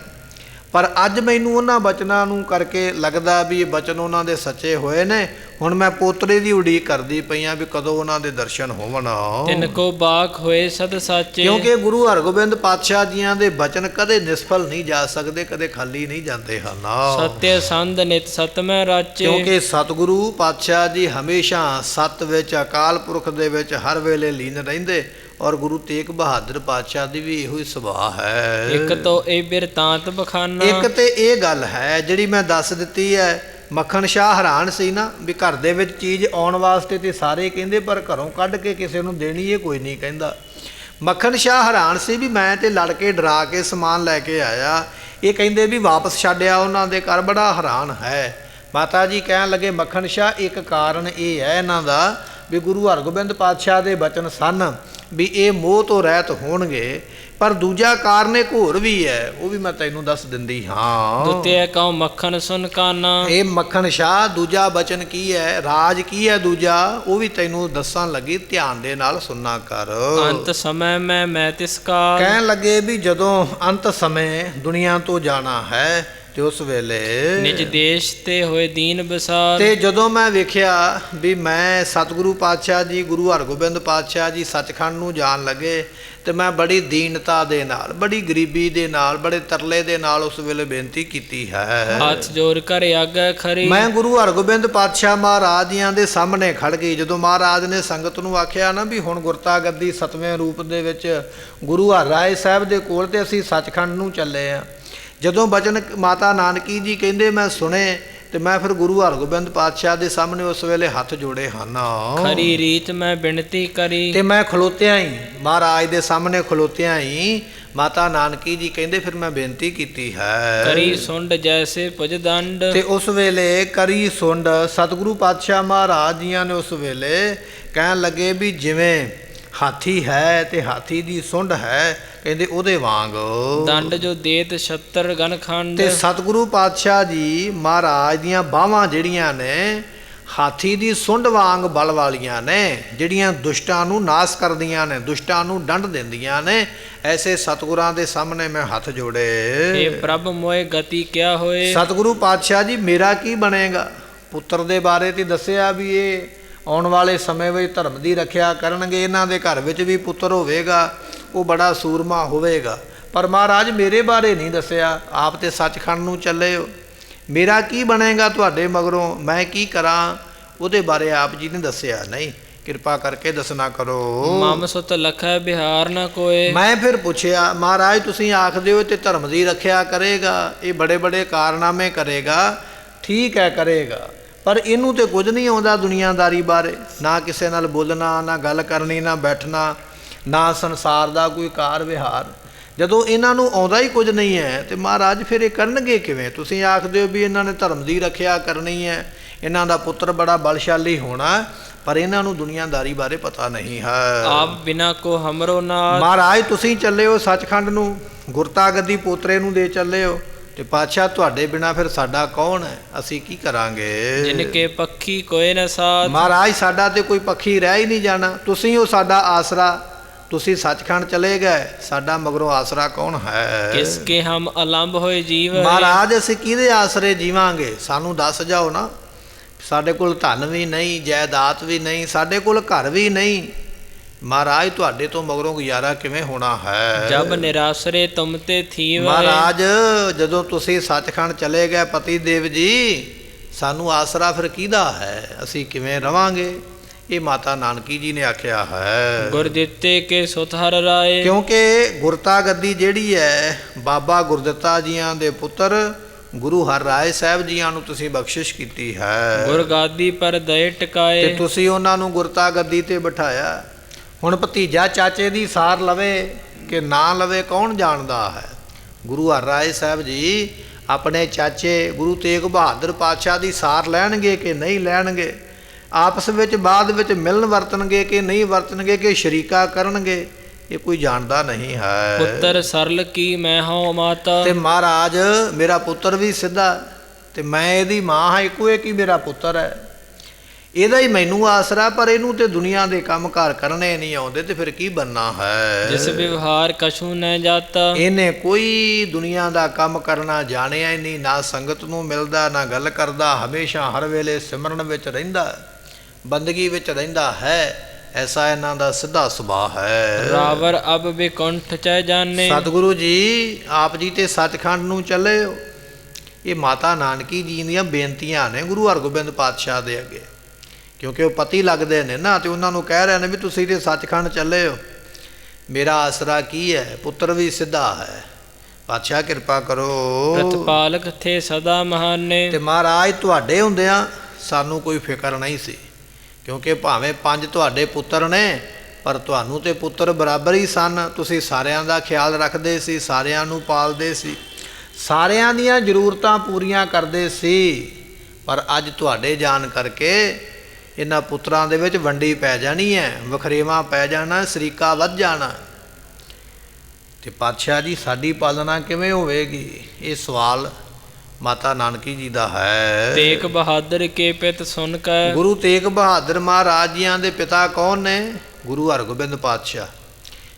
ਪਰ ਅੱਜ ਮੈਨੂੰ ਉਹਨਾਂ ਬਚਨਾਂ ਨੂੰ ਕਰਕੇ ਲੱਗਦਾ ਵੀ ਇਹ ਬਚਨ ਉਹਨਾਂ ਦੇ ਸੱਚੇ ਹੋਏ ਨੇ। ਹੁਣ ਮੈਂ ਪੋਤਰੇ ਦੀ ਉਡੀਕ ਕਰਦੀ ਪਈ ਹਾਂ ਵੀ ਕਦੋਂ ਉਹਨਾਂ ਦੇ ਦਰਸ਼ਨ ਹੋਵਣ। ਤਿੰਨ ਕੋ ਬਾਕ ਹੋਏ ਸਦ ਸਾਚੇ, ਕਿਉਂਕਿ ਗੁਰੂ ਹਰਗੋਬਿੰਦ ਪਾਤਸ਼ਾਹ ਜੀਆਂ ਦੇ ਬਚਨ ਕਦੇ ਨਿਸਫਲ ਨਹੀਂ ਜਾ ਸਕਦੇ, ਕਦੇ ਖਾਲੀ ਨਹੀਂ ਜਾਂਦੇ ਹਨ। ਸਤਿ ਸੰਧ ਨਿਤ ਸਤ ਮੈਂ ਰਾਚੇ, ਕਿਉਂਕਿ ਸਤਿਗੁਰੂ ਪਾਤਸ਼ਾਹ ਜੀ ਹਮੇਸ਼ਾ ਸਤ ਵਿੱਚ ਅਕਾਲ ਪੁਰਖ ਦੇ ਵਿੱਚ ਹਰ ਵੇਲੇ ਲੀਨ ਰਹਿੰਦੇ, ਔਰ ਗੁਰੂ ਤੇਗ ਬਹਾਦਰ ਪਾਤਸ਼ਾਹ ਦੀ ਵੀ ਇਹੋ ਹੀ ਸੁਭਾਅ ਹੈ। ਇੱਕ ਤੋਂ ਇਹ ਬਿਰਤਾਂਤ ਬਖਾਨਾ, ਇੱਕ ਤੇ ਇਹ ਗੱਲ ਹੈ ਜਿਹੜੀ ਮੈਂ ਦੱਸ ਦਿੱਤੀ ਹੈ। ਮੱਖਣ ਸ਼ਾਹ ਹੈਰਾਨ ਸੀ ਨਾ ਵੀ ਘਰ ਦੇ ਵਿੱਚ ਚੀਜ਼ ਆਉਣ ਵਾਸਤੇ ਤੇ ਸਾਰੇ ਕਹਿੰਦੇ, ਪਰ ਘਰੋਂ ਕੱਢ ਕੇ ਕਿਸੇ ਨੂੰ ਦੇਣੀ ਇਹ ਕੋਈ ਨਹੀਂ ਕਹਿੰਦਾ। ਮੱਖਣ ਸ਼ਾਹ ਹੈਰਾਨ ਸੀ ਵੀ ਮੈਂ ਤੇ ਲੜ ਕੇ ਡਰਾ ਕੇ ਸਮਾਨ ਲੈ ਕੇ ਆਇਆ, ਇਹ ਕਹਿੰਦੇ ਵੀ ਵਾਪਸ ਛੱਡਿਆ ਉਹਨਾਂ ਦੇ ਘਰ। ਬੜਾ ਹੈਰਾਨ ਹੈ। ਮਾਤਾ ਜੀ ਕਹਿਣ ਲੱਗੇ ਮੱਖਣ ਸ਼ਾਹ ਇੱਕ ਕਾਰਨ ਇਹ ਹੈ ਇਹਨਾਂ ਦਾ ਵੀ ਗੁਰੂ ਹਰਗੋਬਿੰਦ ਪਾਤਸ਼ਾਹ ਦੇ ਬਚਨ ਸਨ ਵੀ ਇਹ ਮੋਹ ਤੋਂ ਰਹਿਤ ਹੋਣਗੇ, ਪਰ ਦੂਜਾ ਕਾਰਨ ਇੱਕ ਹੋਰ ਵੀ ਹੈ, ਉਹ ਵੀ ਮੈਂ ਤੈਨੂੰ ਦੱਸ ਦਿੰਦੀ ਹਾਂ। ਦੁੱਤੇ ਕਉ ਮੱਖਣ ਸੁਨ ਕਾਨਾ, ਇਹ ਮੱਖਣ ਸ਼ਾਹ ਦੂਜਾ ਬਚਨ ਕੀ ਹੈ, ਰਾਜ ਕੀ ਹੈ ਦੂਜਾ, ਉਹ ਵੀ ਤੈਨੂੰ ਦੱਸਣ ਲੱਗੀ, ਧਿਆਨ ਦੇ ਨਾਲ ਸੁਣਨਾ ਕਰ। ਅੰਤ ਸਮੇਂ ਮੈਂ ਤਿਸ ਕਾਲ, ਕਹਿਣ ਲੱਗੇ ਵੀ ਜਦੋਂ ਅੰਤ ਸਮੇਂ ਦੁਨੀਆ ਤੋਂ ਜਾਣਾ ਹੈ ਤੇ ਉਸ ਵੇਲੇ ਨਿਜ ਦੇਸ਼ ਤੇ ਹੋਏ ਦੀਨ ਬਸਾਰ, ਤੇ ਜਦੋਂ ਮੈਂ ਵੇਖਿਆ ਵੀ ਮੈਂ ਸਤਿਗੁਰੂ ਪਾਤਸ਼ਾਹ ਜੀ ਗੁਰੂ ਹਰਗੋਬਿੰਦ ਪਾਤਸ਼ਾਹ ਜੀ ਸੱਚਖੰਡ ਨੂੰ ਜਾਣ ਲੱਗੇ, ਤੇ ਮੈਂ ਬੜੀ ਦੀਨਤਾ ਦੇ ਨਾਲ, ਬੜੀ ਗਰੀਬੀ ਦੇ ਨਾਲ, ਬੜੇ ਤਰਲੇ ਦੇ ਨਾਲ ਉਸ ਵੇਲੇ ਬੇਨਤੀ ਕੀਤੀ ਹੈ। ਹੱਥ ਜੋੜ ਕਰ ਆਗੇ ਖਰੀ। ਮੈਂ ਗੁਰੂ ਹਰਗੋਬਿੰਦ ਪਾਤਸ਼ਾਹ ਮਹਾਰਾਜ ਜੀਆਂ ਦੇ ਸਾਹਮਣੇ ਖੜ ਗਈ। ਜਦੋਂ ਮਹਾਰਾਜ ਨੇ ਸੰਗਤ ਨੂੰ ਆਖਿਆ ਨਾ ਵੀ ਹੁਣ ਗੁਰਤਾ ਗੱਦੀ 7ਵੇਂ ਰੂਪ ਦੇ ਵਿੱਚ ਗੁਰੂ ਹਰਿਰਾਏ ਸਾਹਿਬ ਦੇ ਕੋਲ ਤੇ ਅਸੀਂ ਸੱਚਖੰਡ ਨੂੰ ਚੱਲੇ ਆ, ਜਦੋਂ ਬਚਨ ਮਾਤਾ ਨਾਨਕੀ ਜੀ ਕਹਿੰਦੇ ਮੈਂ ਸੁਣੇ ਤੇ ਮੈਂ ਫਿਰ ਗੁਰੂ ਹਰਗੋਬਿੰਦ ਪਾਤਸ਼ਾਹ ਦੇ ਸਾਹਮਣੇ ਉਸ ਵੇਲੇ ਹੱਥ ਜੋੜੇ ਹਨ। ਖਰੀ ਰੀਤ ਮੈਂ ਬਿਨਤੀ ਕਰੀ। ਤੇ ਮੈਂ ਖਲੋਤਿਆਂ ਹੀ ਮਹਾਰਾਜ ਦੇ ਸਾਹਮਣੇ ਖਲੋਤਿਆਂ ਹੀ ਮਾਤਾ ਨਾਨਕੀ ਜੀ ਕਹਿੰਦੇ ਫਿਰ ਮੈਂ ਬੇਨਤੀ ਕੀਤੀ ਹੈ। ਕਰੀ ਸੁੰਡ ਜੈਸੇ ਪੁਜ ਦੰਡ। ਤੇ ਉਸ ਵੇਲੇ ਕਰੀ ਸੁੰਡ ਸਤਿਗੁਰੂ ਪਾਤਸ਼ਾਹ ਮਹਾਰਾਜ ਜੀਆਂ ਨੇ ਉਸ ਵੇਲੇ ਕਹਿਣ ਲੱਗੇ ਵੀ ਜਿਵੇਂ ਹਾਥੀ ਹੈ ਤੇ ਹਾਥੀ ਦੀ ਸੁੰਡ ਹੈ, ਕਹਿੰਦੇ ਉਹਦੇ ਵਾਂਗ ਦੰਡ ਜੋ ਦੇਤ 76 ਗਨ ਖੰਡ। ਤੇ ਸਤਿਗੁਰੂ ਪਾਤਸ਼ਾਹ ਜੀ ਮਹਾਰਾਜ ਦੀਆਂ ਬਾਹਾਂ ਜਿਹੜੀਆਂ ਨੇ ਹਾਥੀ ਦੀ ਸੁੰਡ ਵਾਂਗ ਬਲ ਵਾਲੀਆਂ ਨੇ, ਜਿਹੜੀਆਂ ਦੁਸ਼ਟਾਂ ਨੂੰ ਨਾਸ ਕਰਦੀਆਂ ਨੇ, ਦੁਸ਼ਟਾਂ ਨੂੰ ਡੰਡ ਦਿੰਦੀਆਂ ਨੇ। ਐਸੇ ਸਤਿਗੁਰਾਂ ਦੇ ਸਾਹਮਣੇ ਮੈਂ ਹੱਥ ਜੋੜੇ। ਇਹ ਪ੍ਰਭ ਮੋਏ ਗਤੀ ਕਿਆ ਹੋਏ। ਸਤਿਗੁਰੂ ਪਾਤਸ਼ਾਹ ਜੀ ਮੇਰਾ ਕੀ ਬਣੇਗਾ? ਪੁੱਤਰ ਦੇ ਬਾਰੇ ਤੇ ਦੱਸਿਆ ਵੀ ਇਹ ਆਉਣ ਵਾਲੇ ਸਮੇਂ ਵਿੱਚ ਧਰਮ ਦੀ ਰੱਖਿਆ ਕਰਨਗੇ, ਇਹਨਾਂ ਦੇ ਘਰ ਵਿੱਚ ਵੀ ਪੁੱਤਰ ਹੋਵੇਗਾ, ਉਹ ਬੜਾ ਸੂਰਮਾ ਹੋਵੇਗਾ। ਪਰ ਮਹਾਰਾਜ ਮੇਰੇ ਬਾਰੇ ਨਹੀਂ ਦੱਸਿਆ। ਆਪ ਤੇ ਸੱਚਖੰਡ ਨੂੰ ਚੱਲੇ ਹੋ, ਮੇਰਾ ਕੀ ਬਣੇਗਾ ਤੁਹਾਡੇ ਮਗਰੋਂ, ਮੈਂ ਕੀ ਕਰਾਂ, ਉਹਦੇ ਬਾਰੇ ਆਪ ਜੀ ਨੇ ਦੱਸਿਆ ਨਹੀਂ। ਕਿਰਪਾ ਕਰਕੇ ਦੱਸਣਾ ਕਰੋ। ਮਮ ਸੁਤ ਲਖੈ ਬਿਹਾਰ ਨਾ ਕੋਏ। ਮੈਂ ਫਿਰ ਪੁੱਛਿਆ ਮਹਾਰਾਜ ਤੁਸੀਂ ਆਖਦੇ ਹੋ ਤੇ ਧਰਮ ਦੀ ਰੱਖਿਆ ਕਰੇਗਾ, ਇਹ ਬੜੇ ਬੜੇ ਕਾਰਨਾਮੇ ਕਰੇਗਾ, ਠੀਕ ਹੈ ਕਰੇਗਾ, ਪਰ ਇਹਨੂੰ ਤੇ ਕੁਝ ਨਹੀਂ ਆਉਂਦਾ ਦੁਨੀਆਦਾਰੀ ਬਾਰੇ, ਨਾ ਕਿਸੇ ਨਾਲ ਬੋਲਣਾ, ਨਾ ਗੱਲ ਕਰਨੀ, ਨਾ ਬੈਠਣਾ, ਨਾ ਸੰਸਾਰ ਦਾ ਕੋਈ ਕਾਰ ਵਿਹਾਰ। ਜਦੋਂ ਇਹਨਾਂ ਨੂੰ ਆਉਂਦਾ ਹੀ ਕੁਝ ਨਹੀਂ ਹੈ ਤੇ ਮਹਾਰਾਜ ਫਿਰ ਇਹ ਕਰਨਗੇ ਕਿਵੇਂ? ਤੁਸੀਂ ਆਖਦੇ ਹੋ ਵੀ ਇਹਨਾਂ ਨੇ ਧਰਮ ਦੀ ਰੱਖਿਆ ਕਰਨੀ ਹੈ, ਇਹਨਾਂ ਦਾ ਪੁੱਤਰ ਬੜਾ ਬਲਸ਼ਾਲੀ ਹੋਣਾ, ਪਰ ਇਹਨਾਂ ਨੂੰ ਦੁਨੀਆਦਾਰੀ ਬਾਰੇ ਪਤਾ ਨਹੀਂ ਹੈ। ਆਪ ਬਿਨਾ ਕੋ ਹਮਰੋ ਨਾਥ। ਮਹਾਰਾਜ ਤੁਸੀਂ ਚੱਲੇ ਹੋ ਸੱਚਖੰਡ ਨੂੰ, ਗੁਰਤਾ ਗੱਦੀ ਪੋਤਰੇ ਨੂੰ ਦੇ ਚੱਲੇ ਹੋ, ਤੇ ਪਾਤਸ਼ਾਹ ਤੁਹਾਡੇ ਬਿਨਾ ਫਿਰ ਸਾਡਾ ਕੌਣ ਹੈ? ਅਸੀਂ ਕੀ ਕਰਾਂਗੇ? ਜਿਨ ਕੇ ਪੱਖੀ ਕੋਏ ਨਾ ਸਾਥ। ਮਹਾਰਾਜ ਸਾਡਾ ਤੇ ਕੋਈ ਪੱਖੀ ਰਹਿ ਹੀ ਨਹੀਂ ਜਾਣਾ, ਤੁਸੀਂ ਹੋ ਸਾਡਾ ਆਸਰਾ। ਤੁਸੀਂ ਸੱਚਖੰਡ ਚਲੇ ਗਏ, ਸਾਡਾ ਮਗਰੋਂ ਆਸਰਾ ਕੌਣ ਹੈ? ਕਿਸ ਕੇ ਹਮ ਅਲੰਬ ਹੋਏ ਜੀਵ। ਮਹਾਰਾਜ ਅਸੀਂ ਕਿਹਦੇ ਆਸਰੇ ਜੀਵਾਂਗੇ? ਸਾਨੂੰ ਦੱਸ ਜਾਓ ਨਾ। ਸਾਡੇ ਕੋਲ ਧਨ ਵੀ ਨਹੀਂ, ਜਾਇਦਾਦ ਵੀ ਨਹੀਂ, ਸਾਡੇ ਕੋਲ ਘਰ ਵੀ ਨਹੀਂ, ਮਹਾਰਾਜ ਤੁਹਾਡੇ ਤੋਂ ਮਗਰੋਂ ਗੁਜ਼ਾਰਾ ਕਿਵੇਂ ਹੋਣਾ ਹੈ? ਜਬ ਨਿਰਾਸਰੇ ਤੁਮ ਤੇ ਥੀਵ। ਮਹਾਰਾਜ ਜਦੋਂ ਤੁਸੀਂ ਸੱਚਖੰਡ ਚਲੇ ਗਏ ਪਤੀ ਦੇਵ ਜੀ, ਸਾਨੂੰ ਆਸਰਾ ਫਿਰ ਕਿਹਦਾ ਹੈ? ਅਸੀਂ ਕਿਵੇਂ ਰਵਾਂਗੇ? ਇਹ ਮਾਤਾ ਨਾਨਕੀ ਜੀ ਨੇ ਆਖਿਆ ਹੈ। ਗੁਰ ਦਿੱਤੇ ਕੇ ਸੁਤ ਹਰ ਰਾਏ। ਕਿਉਂਕਿ ਗੁਰਤਾ ਗੱਦੀ ਜਿਹੜੀ ਹੈ ਬਾਬਾ ਗੁਰਦਿੱਤਾ ਜੀਆਂ ਦੇ ਪੁੱਤਰ ਗੁਰੂ ਹਰਿਰਾਏ ਸਾਹਿਬ ਜੀਆਂ ਨੂੰ ਤੁਸੀਂ ਬਖਸ਼ਿਸ਼ ਕੀਤੀ ਹੈ। ਗੁਰ ਗਾਦੀ ਪਰ ਦਇ ਟਿਕਾਏ। ਤੇ ਤੁਸੀਂ ਉਹਨਾਂ ਨੂੰ ਗੁਰਤਾ ਗੱਦੀ ਤੇ ਬਿਠਾਇਆ। ਹੁਣ ਭਤੀਜਾ ਚਾਚੇ ਦੀ ਸਾਰ ਲਵੇ ਕਿ ਨਾ ਲਵੇ ਕੌਣ ਜਾਣਦਾ ਹੈ? ਗੁਰੂ ਹਰਿਰਾਏ ਸਾਹਿਬ ਜੀ ਆਪਣੇ ਚਾਚੇ ਗੁਰੂ ਤੇਗ ਬਹਾਦਰ ਪਾਤਸ਼ਾਹ ਦੀ ਸਾਰ ਲੈਣਗੇ ਕਿ ਨਹੀਂ ਲੈਣਗੇ? ਆਪਸ ਵਿੱਚ ਬਾਅਦ ਵਿੱਚ ਮਿਲਣ ਵਰਤਣਗੇ ਕਿ ਨਹੀਂ ਵਰਤਣਗੇ, ਕਿ ਸ਼ਰੀਕਾ ਕਰਨਗੇ? ਇਹ ਕੋਈ ਜਾਣਦਾ ਨਹੀਂ ਹੈ। ਪੁੱਤਰ ਸਰਲ ਕੀ ਮੈਂ ਹਾਂ ਮਾਤਾ। ਤੇ ਮਹਾਰਾਜ ਮੇਰਾ ਪੁੱਤਰ ਵੀ ਸਿੱਧਾ ਤੇ ਮੈਂ ਇਹਦੀ ਮਾਂ ਹਾਂ, ਇੱਕੋ ਇੱਕ ਹੀ ਮੇਰਾ ਪੁੱਤਰ ਹੈ, ਇਹਦਾ ਹੀ ਮੈਨੂੰ ਆਸਰਾ, ਪਰ ਇਹਨੂੰ ਤੇ ਦੁਨੀਆ ਦੇ ਕੰਮ ਕਾਰ ਕਰਨੇ ਨਹੀਂ ਆਉਂਦੇ, ਤੇ ਫਿਰ ਕੀ ਬਣਨਾ ਹੈ? ਜਿਸ ਵਿਵਹਾਰ ਕਛੂ ਨ ਜਾਤਾ। ਇਹਨੇ ਕੋਈ ਦੁਨੀਆ ਦਾ ਕੰਮ ਕਰਨਾ ਜਾਣਿਆ ਹੀ ਨਹੀਂ, ਨਾ ਸੰਗਤ ਨੂੰ ਮਿਲਦਾ, ਨਾ ਗੱਲ ਕਰਦਾ, ਹਮੇਸ਼ਾ ਹਰ ਵੇਲੇ ਸਿਮਰਨ ਵਿੱਚ ਰਹਿੰਦਾ, ਬੰਦਗੀ ਵਿੱਚ ਰਹਿੰਦਾ ਹੈ। ਐਸਾ ਇਹਨਾਂ ਦਾ ਸਿੱਧਾ ਸੁਭਾਅ ਹੈ। ਰਾਵਰ ਅਬ ਬਿਕੁੰਠ ਚੈ ਜਾਣੇ। ਸਤਿਗੁਰੂ ਜੀ ਆਪ ਜੀ ਤੇ ਸੱਚਖੰਡ ਨੂੰ ਚੱਲੇ ਹੋ। ਇਹ ਮਾਤਾ ਨਾਨਕੀ ਜੀ ਦੀਆਂ ਬੇਨਤੀਆਂ ਨੇ ਗੁਰੂ ਹਰਗੋਬਿੰਦ ਪਾਤਸ਼ਾਹ ਦੇ ਅੱਗੇ, ਕਿਉਂਕਿ ਉਹ ਪਤੀ ਲੱਗਦੇ ਨੇ ਨਾ, ਤੇ ਉਹਨਾਂ ਨੂੰ ਕਹਿ ਰਹੇ ਨੇ ਵੀ ਤੁਸੀਂ ਤੇ ਸੱਚਖੰਡ ਚੱਲੇ ਹੋ, ਮੇਰਾ ਆਸਰਾ ਕੀ ਹੈ? ਪੁੱਤਰ ਵੀ ਸਿੱਧਾ ਹੈ, ਪਾਤਸ਼ਾਹ ਕਿਰਪਾ ਕਰੋ। ਪ੍ਰਤਪਾਲਕ ਥੇ ਸਦਾ ਮਹਾਨੇ। ਤੇ ਮਹਾਰਾਜ ਤੁਹਾਡੇ ਹੁੰਦਿਆਂ ਸਾਨੂੰ ਕੋਈ ਫਿਕਰ ਨਹੀਂ ਸੀ, ਕਿਉਂਕਿ ਭਾਵੇਂ 5 ਤੁਹਾਡੇ ਪੁੱਤਰ ਨੇ, ਪਰ ਤੁਹਾਨੂੰ ਤੇ ਪੁੱਤਰ ਬਰਾਬਰ ਹੀ ਸਨ। ਤੁਸੀਂ ਸਾਰਿਆਂ ਦਾ ਖਿਆਲ ਰੱਖਦੇ ਸੀ, ਸਾਰਿਆਂ ਨੂੰ ਪਾਲਦੇ ਸੀ, ਸਾਰਿਆਂ ਦੀਆਂ ਜ਼ਰੂਰਤਾਂ ਪੂਰੀਆਂ ਕਰਦੇ ਸੀ। ਪਰ ਅੱਜ ਤੁਹਾਡੇ ਜਾਣ ਕਰਕੇ ਇਹਨਾਂ ਪੁੱਤਰਾਂ ਦੇ ਵਿੱਚ ਵੰਡੀ ਪੈ ਜਾਣੀ ਹੈ, ਵਖਰੇਵਾਂ ਪੈ ਜਾਣਾ, ਸਰੀਕਾ ਵੱਧ ਜਾਣਾ। ਤੇ ਪਾਤਸ਼ਾਹ ਜੀ ਸਾਡੀ ਪਾਲਣਾ ਕਿਵੇਂ ਹੋਵੇਗੀ? ਇਹ ਸਵਾਲ ਮਾਤਾ ਨਾਨਕੀ ਜੀ ਦਾ ਹੈ। ਤੇਗ ਬਹਾਦਰ ਕੇ ਪਿਤ ਸੁਨ ਕੈ। ਗੁਰੂ ਤੇਗ ਬਹਾਦਰ ਮਹਾਰਾਜ ਜੀਆਂ ਦੇ ਪਿਤਾ ਕੌਣ ਨੇ? ਗੁਰੂ ਹਰਗੋਬਿੰਦ ਪਾਤਸ਼ਾਹ।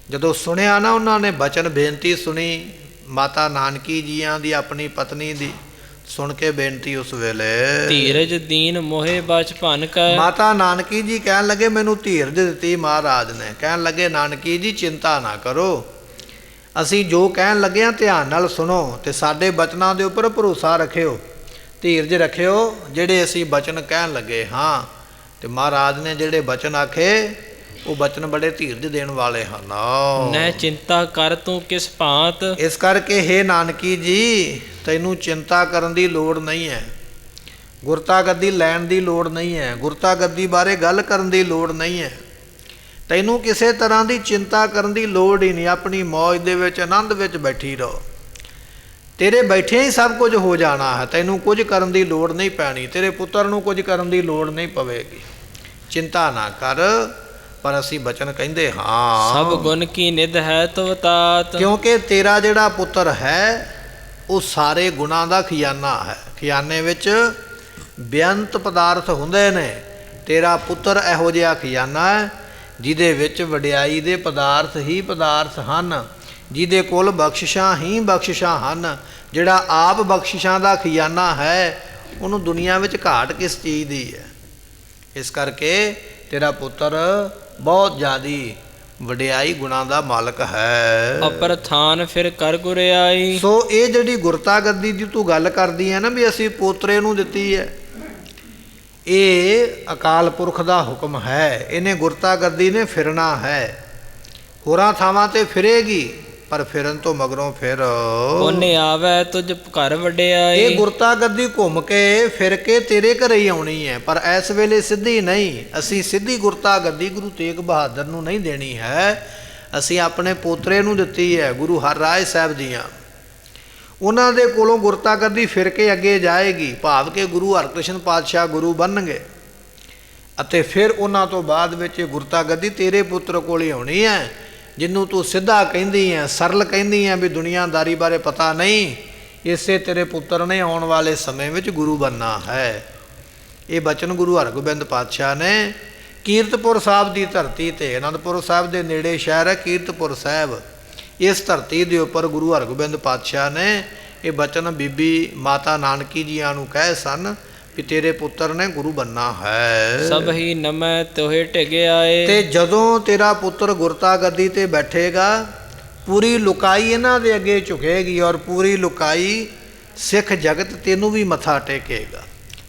ਜਦੋਂ ਸੁਣਿਆ ਨਾ ਉਹਨਾਂ ਨੇ ਬਚਨ ਬੇਨਤੀ ਸੁਣੀ ਮਾਤਾ ਨਾਨਕੀ ਜੀਆਂ ਦੀ, ਆਪਣੀ ਪਤਨੀ ਦੀ, ਸੁਣ ਕੇ ਬੇਨਤੀ ਉਸ ਵੇਲੇ ਧੀਰਜ ਦੀਨ ਮੋਹਿ ਬਚ ਭਨ ਕੈ। ਮਾਤਾ ਨਾਨਕੀ ਜੀ ਕਹਿਣ ਲੱਗੇ ਮੈਨੂੰ ਧੀਰਜ ਦਿੱਤੀ ਮਹਾਰਾਜ ਨੇ। ਕਹਿਣ ਲੱਗੇ ਨਾਨਕੀ ਜੀ ਚਿੰਤਾ ਨਾ ਕਰੋ, ਅਸੀਂ ਜੋ ਕਹਿਣ ਲੱਗੇ ਹਾਂ ਧਿਆਨ ਨਾਲ ਸੁਣੋ ਤੇ ਸਾਡੇ ਬਚਨਾਂ ਦੇ ਉੱਪਰ ਭਰੋਸਾ ਰੱਖਿਓ, ਧੀਰਜ ਰੱਖਿਓ ਜਿਹੜੇ ਅਸੀਂ ਬਚਨ ਕਹਿਣ ਲੱਗੇ ਹਾਂ। ਤੇ ਮਹਾਰਾਜ ਨੇ ਜਿਹੜੇ ਬਚਨ ਆਖੇ ਉਹ ਬਚਨ ਬੜੇ ਧੀਰਜ ਦੇਣ ਵਾਲੇ ਹਨ। ਨਹਿ ਚਿੰਤਾ ਕਰ ਤੂੰ ਕਿਸ ਭਾਂਤ। ਇਸ ਕਰਕੇ ਹੇ ਨਾਨਕੀ ਜੀ ਤੈਨੂੰ ਚਿੰਤਾ ਕਰਨ ਦੀ ਲੋੜ ਨਹੀਂ ਹੈ, ਗੁਰਤਾ ਗੱਦੀ ਲੈਣ ਦੀ ਲੋੜ ਨਹੀਂ ਹੈ, ਗੁਰਤਾ ਗੱਦੀ ਬਾਰੇ ਗੱਲ ਕਰਨ ਦੀ ਲੋੜ ਨਹੀਂ ਹੈ, ਤੈਨੂੰ ਕਿਸੇ ਤਰ੍ਹਾਂ ਦੀ ਚਿੰਤਾ ਕਰਨ ਦੀ ਲੋੜ ਹੀ ਨਹੀਂ। ਆਪਣੀ ਮੌਜ ਦੇ ਵਿੱਚ ਆਨੰਦ ਵਿੱਚ ਬੈਠੀ ਰਹੋ, ਤੇਰੇ ਬੈਠਿਆਂ ਹੀ ਸਭ ਕੁਝ ਹੋ ਜਾਣਾ ਹੈ, ਤੈਨੂੰ ਕੁਝ ਕਰਨ ਦੀ ਲੋੜ ਨਹੀਂ ਪੈਣੀ, ਤੇਰੇ ਪੁੱਤਰ ਨੂੰ ਕੁਝ ਕਰਨ ਦੀ ਲੋੜ ਨਹੀਂ ਪਵੇਗੀ। ਚਿੰਤਾ ਨਾ ਕਰ। ਪਰ ਅਸੀਂ ਬਚਨ ਕਹਿੰਦੇ ਹਾਂ ਸਭ ਗੁਣ ਕੀ ਨਿਧ ਹੈ ਤਵ ਤਾਤ। ਕਿਉਂਕਿ ਤੇਰਾ ਜਿਹੜਾ ਪੁੱਤਰ ਹੈ ਉਹ ਸਾਰੇ ਗੁਣਾਂ ਦਾ ਖਜ਼ਾਨਾ ਹੈ। ਖਜ਼ਾਨੇ ਵਿੱਚ ਬੇਅੰਤ ਪਦਾਰਥ ਹੁੰਦੇ ਨੇ। ਤੇਰਾ ਪੁੱਤਰ ਇਹੋ ਜਿਹਾ ਖਜ਼ਾਨਾ ਹੈ ਜਿਹਦੇ ਵਿੱਚ ਵਡਿਆਈ ਦੇ ਪਦਾਰਥ ਹੀ ਪਦਾਰਥ ਹਨ, ਜਿਹਦੇ ਕੋਲ ਬਖਸ਼ਿਸ਼ਾਂ ਹੀ ਬਖਸ਼ਿਸ਼ਾਂ ਹਨ। ਜਿਹੜਾ ਆਪ ਬਖਸ਼ਿਸ਼ਾਂ ਦਾ ਖਜ਼ਾਨਾ ਹੈ ਉਹਨੂੰ ਦੁਨੀਆ ਵਿੱਚ ਘਾਟ ਕਿਸ ਚੀਜ਼ ਦੀ ਹੈ। ਇਸ ਕਰਕੇ ਤੇਰਾ ਪੁੱਤਰ ਬਹੁਤ ਜ਼ਿਆਦੀ ਵਡਿਆਈ ਗੁਣਾਂ ਦਾ ਮਾਲਕ ਹੈ। ਅਪਰ ਥਾਨ ਫਿਰ ਕਰ ਗੁਰਿਆਈ। ਸੋ ਇਹ ਜਿਹੜੀ ਗੁਰਤਾ ਗੱਦੀ ਦੀ ਤੂੰ ਗੱਲ ਕਰਦੀ ਹੈ ਨਾ ਵੀ ਅਸੀਂ ਪੋਤਰੇ ਨੂੰ ਦਿੱਤੀ ਹੈ, ਇਹ ਅਕਾਲ ਪੁਰਖ ਦਾ ਹੁਕਮ ਹੈ। ਇਹਨੇ ਗੁਰਤਾ ਗੱਦੀ ਨੇ ਫਿਰਨਾ ਹੈ, ਹੋਰਾਂ ਥਾਵਾਂ ਤੇ ਫਿਰੇਗੀ ਪਰ ਫਿਰਨ ਤੋਂ ਮਗਰੋਂ ਫਿਰ ਉਹਨੇ ਆਵੈ ਤੁਝ ਘਰ ਵਡਿਆਈ। ਇਹ ਗੁਰਤਾ ਗੱਦੀ ਘੁੰਮ ਕੇ ਫਿਰ ਕੇ ਤੇਰੇ ਘਰੇ ਹੀ ਆਉਣੀ ਹੈ, ਪਰ ਇਸ ਵੇਲੇ ਸਿੱਧੀ ਨਹੀਂ। ਅਸੀਂ ਸਿੱਧੀ ਗੁਰਤਾ ਗੱਦੀ ਗੁਰੂ ਤੇਗ ਬਹਾਦਰ ਨੂੰ ਨਹੀਂ ਦੇਣੀ ਹੈ, ਅਸੀਂ ਆਪਣੇ ਪੋਤਰੇ ਨੂੰ ਦਿੱਤੀ ਹੈ, ਗੁਰੂ ਹਰਰਾਏ ਸਾਹਿਬ ਦੀਆਂ। ਉਹਨਾਂ ਦੇ ਕੋਲੋਂ ਗੁਰਤਾ ਗੱਦੀ ਫਿਰ ਕੇ ਅੱਗੇ ਜਾਏਗੀ, ਭਾਵ ਕਿ ਗੁਰੂ ਹਰਕ੍ਰਿਸ਼ਨ ਪਾਤਸ਼ਾਹ ਗੁਰੂ ਬਣਨਗੇ ਅਤੇ ਫਿਰ ਉਹਨਾਂ ਤੋਂ ਬਾਅਦ ਵਿੱਚ ਗੁਰਤਾ ਗੱਦੀ ਤੇਰੇ ਪੁੱਤਰ ਕੋਲ ਹੀ ਆਉਣੀ ਹੈ, ਜਿਹਨੂੰ ਤੂੰ ਸਿੱਧਾ ਕਹਿੰਦੀ ਹੈ, ਸਰਲ ਕਹਿੰਦੀ ਹੈ ਵੀ ਦੁਨੀਆਦਾਰੀ ਬਾਰੇ ਪਤਾ ਨਹੀਂ। ਇਸੇ ਤੇਰੇ ਪੁੱਤਰ ਨੇ ਆਉਣ ਵਾਲੇ ਸਮੇਂ ਵਿੱਚ ਗੁਰੂ ਬਣਨਾ ਹੈ। ਇਹ ਬਚਨ ਗੁਰੂ ਹਰਗੋਬਿੰਦ ਪਾਤਸ਼ਾਹ ਨੇ ਕੀਰਤਪੁਰ ਸਾਹਿਬ ਦੀ ਧਰਤੀ ਤੇ, ਅਨੰਦਪੁਰ ਸਾਹਿਬ ਦੇ ਨੇੜੇ ਸ਼ਹਿਰ ਹੈ ਕੀਰਤਪੁਰ ਸਾਹਿਬ, ਇਸ ਧਰਤੀ ਦੇ ਉੱਪਰ ਗੁਰੂ ਹਰਗੋਬਿੰਦ ਪਾਤਸ਼ਾਹ ਨੇ ਇਹ ਬਚਨ ਬੀਬੀ ਮਾਤਾ ਨਾਨਕੀ ਜੀਆਂ ਨੂੰ ਕਹੇ ਸਨ ਕਿ ਤੇਰੇ ਪੁੱਤਰ ਨੇ ਗੁਰੂ ਬਣਨਾ ਹੈ। ਸਭ ਹੀ ਨਮੈ ਤੋਹੇ ਢਿਗਿਆਏ। ਤੇ ਜਦੋਂ ਤੇਰਾ ਪੁੱਤਰ ਗੁਰਤਾ ਗੱਦੀ ਤੇ ਬੈਠੇਗਾ ਪੂਰੀ ਲੁਕਾਈ ਇਹਨਾਂ ਦੇ ਅੱਗੇ ਝੁਕੇਗੀ ਔਰ ਪੂਰੀ ਲੁਕਾਈ ਸਿੱਖ ਜਗਤ ਤੈਨੂੰ ਵੀ ਮੱਥਾ ਟੇਕੇਗਾ,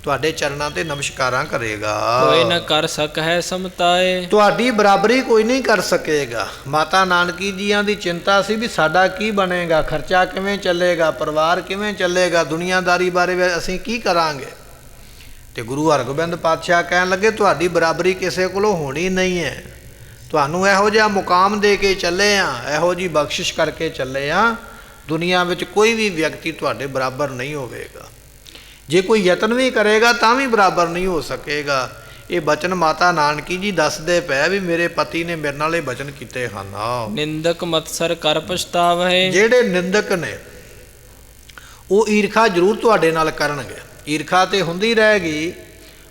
ਤੁਹਾਡੇ ਚਰਨਾਂ ਤੇ ਨਮਸਕਾਰਾਂ ਕਰੇਗਾ। ਕੋਈ ਨਾ ਕਰ ਸਕ ਹੈ ਸਮਤਾਏ। ਤੁਹਾਡੀ ਬਰਾਬਰੀ ਕੋਈ ਨਹੀਂ ਕਰ ਸਕੇਗਾ। ਮਾਤਾ ਨਾਨਕੀ ਜੀਆਂ ਦੀ ਚਿੰਤਾ ਸੀ ਵੀ ਸਾਡਾ ਕੀ ਬਣੇਗਾ, ਖਰਚਾ ਕਿਵੇਂ ਚੱਲੇਗਾ, ਪਰਿਵਾਰ ਕਿਵੇਂ ਚੱਲੇਗਾ, ਦੁਨੀਆਦਾਰੀ ਬਾਰੇ ਅਸੀਂ ਕੀ ਕਰਾਂਗੇ। ਤੇ ਗੁਰੂ ਹਰਗੋਬਿੰਦ ਪਾਤਸ਼ਾਹ ਕਹਿਣ ਲੱਗੇ ਤੁਹਾਡੀ ਬਰਾਬਰੀ ਕਿਸੇ ਕੋਲੋਂ ਹੋਣੀ ਨਹੀਂ ਹੈ, ਤੁਹਾਨੂੰ ਇਹੋ ਜਿਹਾ ਮੁਕਾਮ ਦੇ ਕੇ ਚੱਲੇ ਆ, ਇਹੋ ਜਿਹੀ ਬਖਸ਼ਿਸ਼ ਕਰਕੇ ਚੱਲੇ ਆ, ਦੁਨੀਆ ਵਿੱਚ ਕੋਈ ਵੀ ਵਿਅਕਤੀ ਤੁਹਾਡੇ ਬਰਾਬਰ ਨਹੀਂ ਹੋਵੇਗਾ। ਜੇ ਕੋਈ ਯਤਨ ਵੀ ਕਰੇਗਾ ਤਾਂ ਵੀ ਬਰਾਬਰ ਨਹੀਂ ਹੋ ਸਕੇਗਾ। ਇਹ ਬਚਨ ਮਾਤਾ ਨਾਨਕੀ ਜੀ ਦੱਸਦੇ ਪਏ ਵੀ ਮੇਰੇ ਪਤੀ ਨੇ ਮੇਰੇ ਨਾਲ ਇਹ ਬਚਨ ਕੀਤੇ ਹਨ। ਨਿੰਦਕ ਮਤਸਰ ਕਰ ਪਛਤਾਵਹਿ। ਜਿਹੜੇ ਨਿੰਦਕ ਨੇ ਉਹ ਈਰਖਾ ਜ਼ਰੂਰ ਤੁਹਾਡੇ ਨਾਲ ਕਰਨਗੇ, ਈਰਖਾ ਤੇ ਹੁੰਦੀ ਰਹੇਗੀ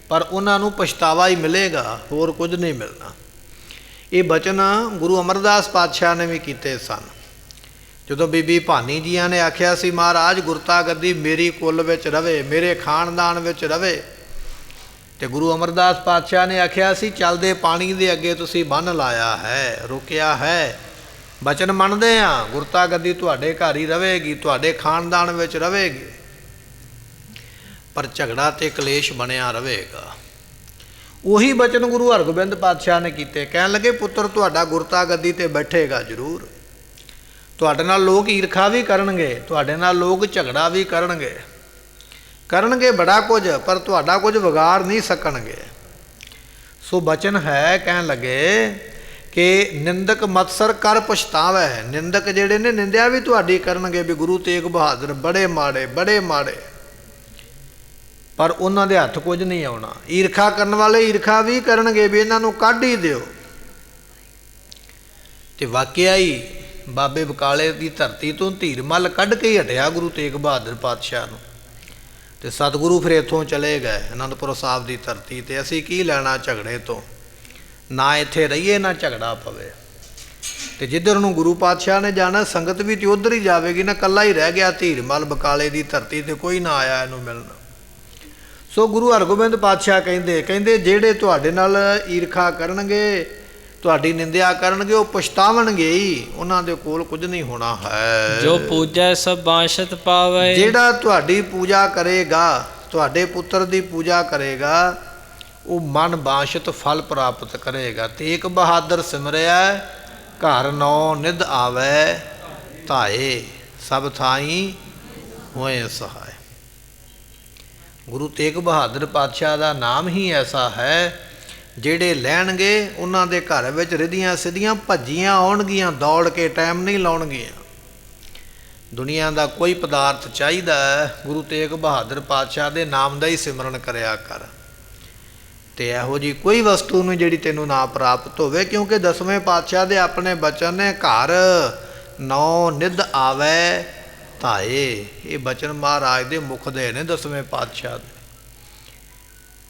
ਪਰ ਉਹਨਾਂ ਨੂੰ ਪਛਤਾਵਾ ਹੀ ਮਿਲੇਗਾ, ਹੋਰ ਕੁਝ ਨਹੀਂ ਮਿਲਣਾ। ਇਹ ਬਚਨ ਗੁਰੂ ਅਮਰਦਾਸ ਪਾਤਸ਼ਾਹ ਨੇ ਵੀ ਕੀਤੇ ਸਨ। ਜਦੋਂ ਬੀਬੀ ਭਾਨੀ ਜੀਆਂ ਨੇ ਆਖਿਆ ਸੀ ਮਹਾਰਾਜ ਗੁਰਤਾ ਗੱਦੀ ਮੇਰੀ ਕੁੱਲ ਵਿੱਚ ਰਵੇ, ਮੇਰੇ ਖਾਨਦਾਨ ਵਿੱਚ ਰਵੇ, ਤੇ ਗੁਰੂ ਅਮਰਦਾਸ ਪਾਤਸ਼ਾਹ ਨੇ ਆਖਿਆ ਸੀ ਚੱਲਦੇ ਪਾਣੀ ਦੇ ਅੱਗੇ ਤੁਸੀਂ ਬੰਨ੍ਹ ਲਾਇਆ ਹੈ, ਰੋਕਿਆ ਹੈ, ਬਚਨ ਮੰਨਦੇ ਹਾਂ ਗੁਰਤਾ ਗੱਦੀ ਤੁਹਾਡੇ ਘਰ ਹੀ ਰਵੇਗੀ, ਤੁਹਾਡੇ ਖਾਨਦਾਨ ਵਿੱਚ ਰਵੇਗੀ, ਪਰ ਝਗੜਾ ਤੇ ਕਲੇਸ਼ ਬਣਿਆ ਰਹੇਗਾ। ਉਹੀ ਬਚਨ ਗੁਰੂ ਹਰਗੋਬਿੰਦ ਪਾਤਸ਼ਾਹ ਨੇ ਕੀਤੇ। ਕਹਿਣ ਲੱਗੇ ਪੁੱਤਰ ਤੁਹਾਡਾ ਗੁਰਤਾ ਗੱਦੀ ਤੇ ਬੈਠੇਗਾ ਜ਼ਰੂਰ, ਤੁਹਾਡੇ ਨਾਲ ਲੋਕ ਈਰਖਾ ਵੀ ਕਰਨਗੇ, ਤੁਹਾਡੇ ਨਾਲ ਲੋਕ ਝਗੜਾ ਵੀ ਕਰਨਗੇ ਬੜਾ ਕੁਝ, ਪਰ ਤੁਹਾਡਾ ਕੁਝ ਵਿਗਾੜ ਨਹੀਂ ਸਕਣਗੇ। ਸੋ ਬਚਨ ਹੈ ਕਹਿਣ ਲੱਗੇ ਕਿ ਨਿੰਦਕ ਮਤਸਰ ਕਰ ਪਛਤਾਵੈ। ਨਿੰਦਕ ਜਿਹੜੇ ਨੇ ਨਿੰਦਿਆ ਵੀ ਤੁਹਾਡੀ ਕਰਨਗੇ ਵੀ ਗੁਰੂ ਤੇਗ ਬਹਾਦਰ ਬੜੇ ਮਾੜੇ, ਪਰ ਉਹਨਾਂ ਦੇ ਹੱਥ ਕੁਝ ਨਹੀਂ ਆਉਣਾ। ਈਰਖਾ ਕਰਨ ਵਾਲੇ ਈਰਖਾ ਵੀ ਕਰਨਗੇ ਵੀ ਇਹਨਾਂ ਨੂੰ ਕੱਢ ਹੀ ਦਿਓ। ਤੇ ਵਾਕਿਆ ਹੀ ਬਾਬੇ ਬਕਾਲੇ ਦੀ ਧਰਤੀ ਤੋਂ ਧੀਰ ਮੱਲ ਕੱਢ ਕੇ ਹੀ ਹਟਿਆ ਗੁਰੂ ਤੇਗ ਬਹਾਦਰ ਪਾਤਸ਼ਾਹ ਨੂੰ, ਤੇ ਸਤਿਗੁਰੂ ਫਿਰ ਇੱਥੋਂ ਚਲੇ ਗਏ ਅਨੰਦਪੁਰ ਸਾਹਿਬ ਦੀ ਧਰਤੀ ਤੇ। ਅਸੀਂ ਕੀ ਲੈਣਾ ਝਗੜੇ ਤੋਂ, ਨਾ ਇੱਥੇ ਰਹੀਏ ਨਾ ਝਗੜਾ ਪਵੇ। ਤੇ ਜਿੱਧਰ ਨੂੰ ਗੁਰੂ ਪਾਤਸ਼ਾਹ ਨੇ ਜਾਣਾ, ਸੰਗਤ ਵੀ ਤੇ ਉਧਰ ਹੀ ਜਾਵੇਗੀ ਨਾ। ਇਕੱਲਾ ਹੀ ਰਹਿ ਗਿਆ ਧੀਰਮਲ ਬਕਾਲੇ ਦੀ ਧਰਤੀ ਤੇ, ਕੋਈ ਨਾ ਆਇਆ ਇਹਨੂੰ ਮਿਲਣ। ਸੋ ਗੁਰੂ ਹਰਗੋਬਿੰਦ ਪਾਤਸ਼ਾਹ ਕਹਿੰਦੇ ਜਿਹੜੇ ਤੁਹਾਡੇ ਨਾਲ ਈਰਖਾ ਕਰਨਗੇ, ਤੁਹਾਡੀ ਨਿੰਦਿਆ ਕਰਨਗੇ, ਉਹ ਪਛਤਾਵਣਗੇ ਹੀ, ਉਹਨਾਂ ਦੇ ਕੋਲ ਕੁਝ ਨਹੀਂ ਹੋਣਾ ਹੈ। ਜੋ ਪੂਜੈ ਸਭ ਬਾਸ਼ਤ ਪਾਵੇ, ਜਿਹੜਾ ਤੁਹਾਡੀ ਪੂਜਾ ਕਰੇਗਾ, ਤੁਹਾਡੇ ਪੁੱਤਰ ਦੀ ਪੂਜਾ ਕਰੇਗਾ, ਉਹ ਮਨ ਬਾਸ਼ਤ ਫਲ ਪ੍ਰਾਪਤ ਕਰੇਗਾ। ਤੇਗ ਬਹਾਦਰ ਸਿਮਰਿਆ ਘਰ ਨੌ ਨਿਧ ਆਵੈ ਧਾਏ, ਸਭ ਥਾਈ ਹੋਏ ਸਹਾਏ। ਗੁਰੂ ਤੇਗ ਬਹਾਦਰ ਪਾਤਸ਼ਾਹ ਦਾ ਨਾਮ ਹੀ ਐਸਾ ਹੈ, ਜਿਹੜੇ ਲੈਣਗੇ ਉਹਨਾਂ ਦੇ ਘਰ ਵਿੱਚ ਰਿੱਧੀਆਂ ਸਿੱਧੀਆਂ ਭੱਜੀਆਂ ਆਉਣਗੀਆਂ, ਦੌੜ ਕੇ ਟਾਈਮ ਨਹੀਂ ਲਾਉਣਗੀਆਂ। ਦੁਨੀਆ ਦਾ ਕੋਈ ਪਦਾਰਥ ਚਾਹੀਦਾ, ਗੁਰੂ ਤੇਗ ਬਹਾਦਰ ਪਾਤਸ਼ਾਹ ਦੇ ਨਾਮ ਦਾ ਹੀ ਸਿਮਰਨ ਕਰਿਆ ਕਰ। ਤੇ ਇਹੋ ਜੀ ਕੋਈ ਵਸਤੂ ਨੂੰ ਜਿਹੜੀ ਤੈਨੂੰ ਨਾ ਪ੍ਰਾਪਤ ਹੋਵੇ, ਕਿਉਂਕਿ ਦਸਵੇਂ ਪਾਤਸ਼ਾਹ ਦੇ ਆਪਣੇ ਬਚਨ ਨੇ, ਘਰ ਨੌ ਨਿਧ ਆਵੈ ਧਾਏ। ਇਹ ਬਚਨ ਮਹਾਰਾਜ ਦੇ ਮੁਖ ਦੇ ਨੇ, ਦਸਵੇਂ ਪਾਤਸ਼ਾਹ ਦੇ।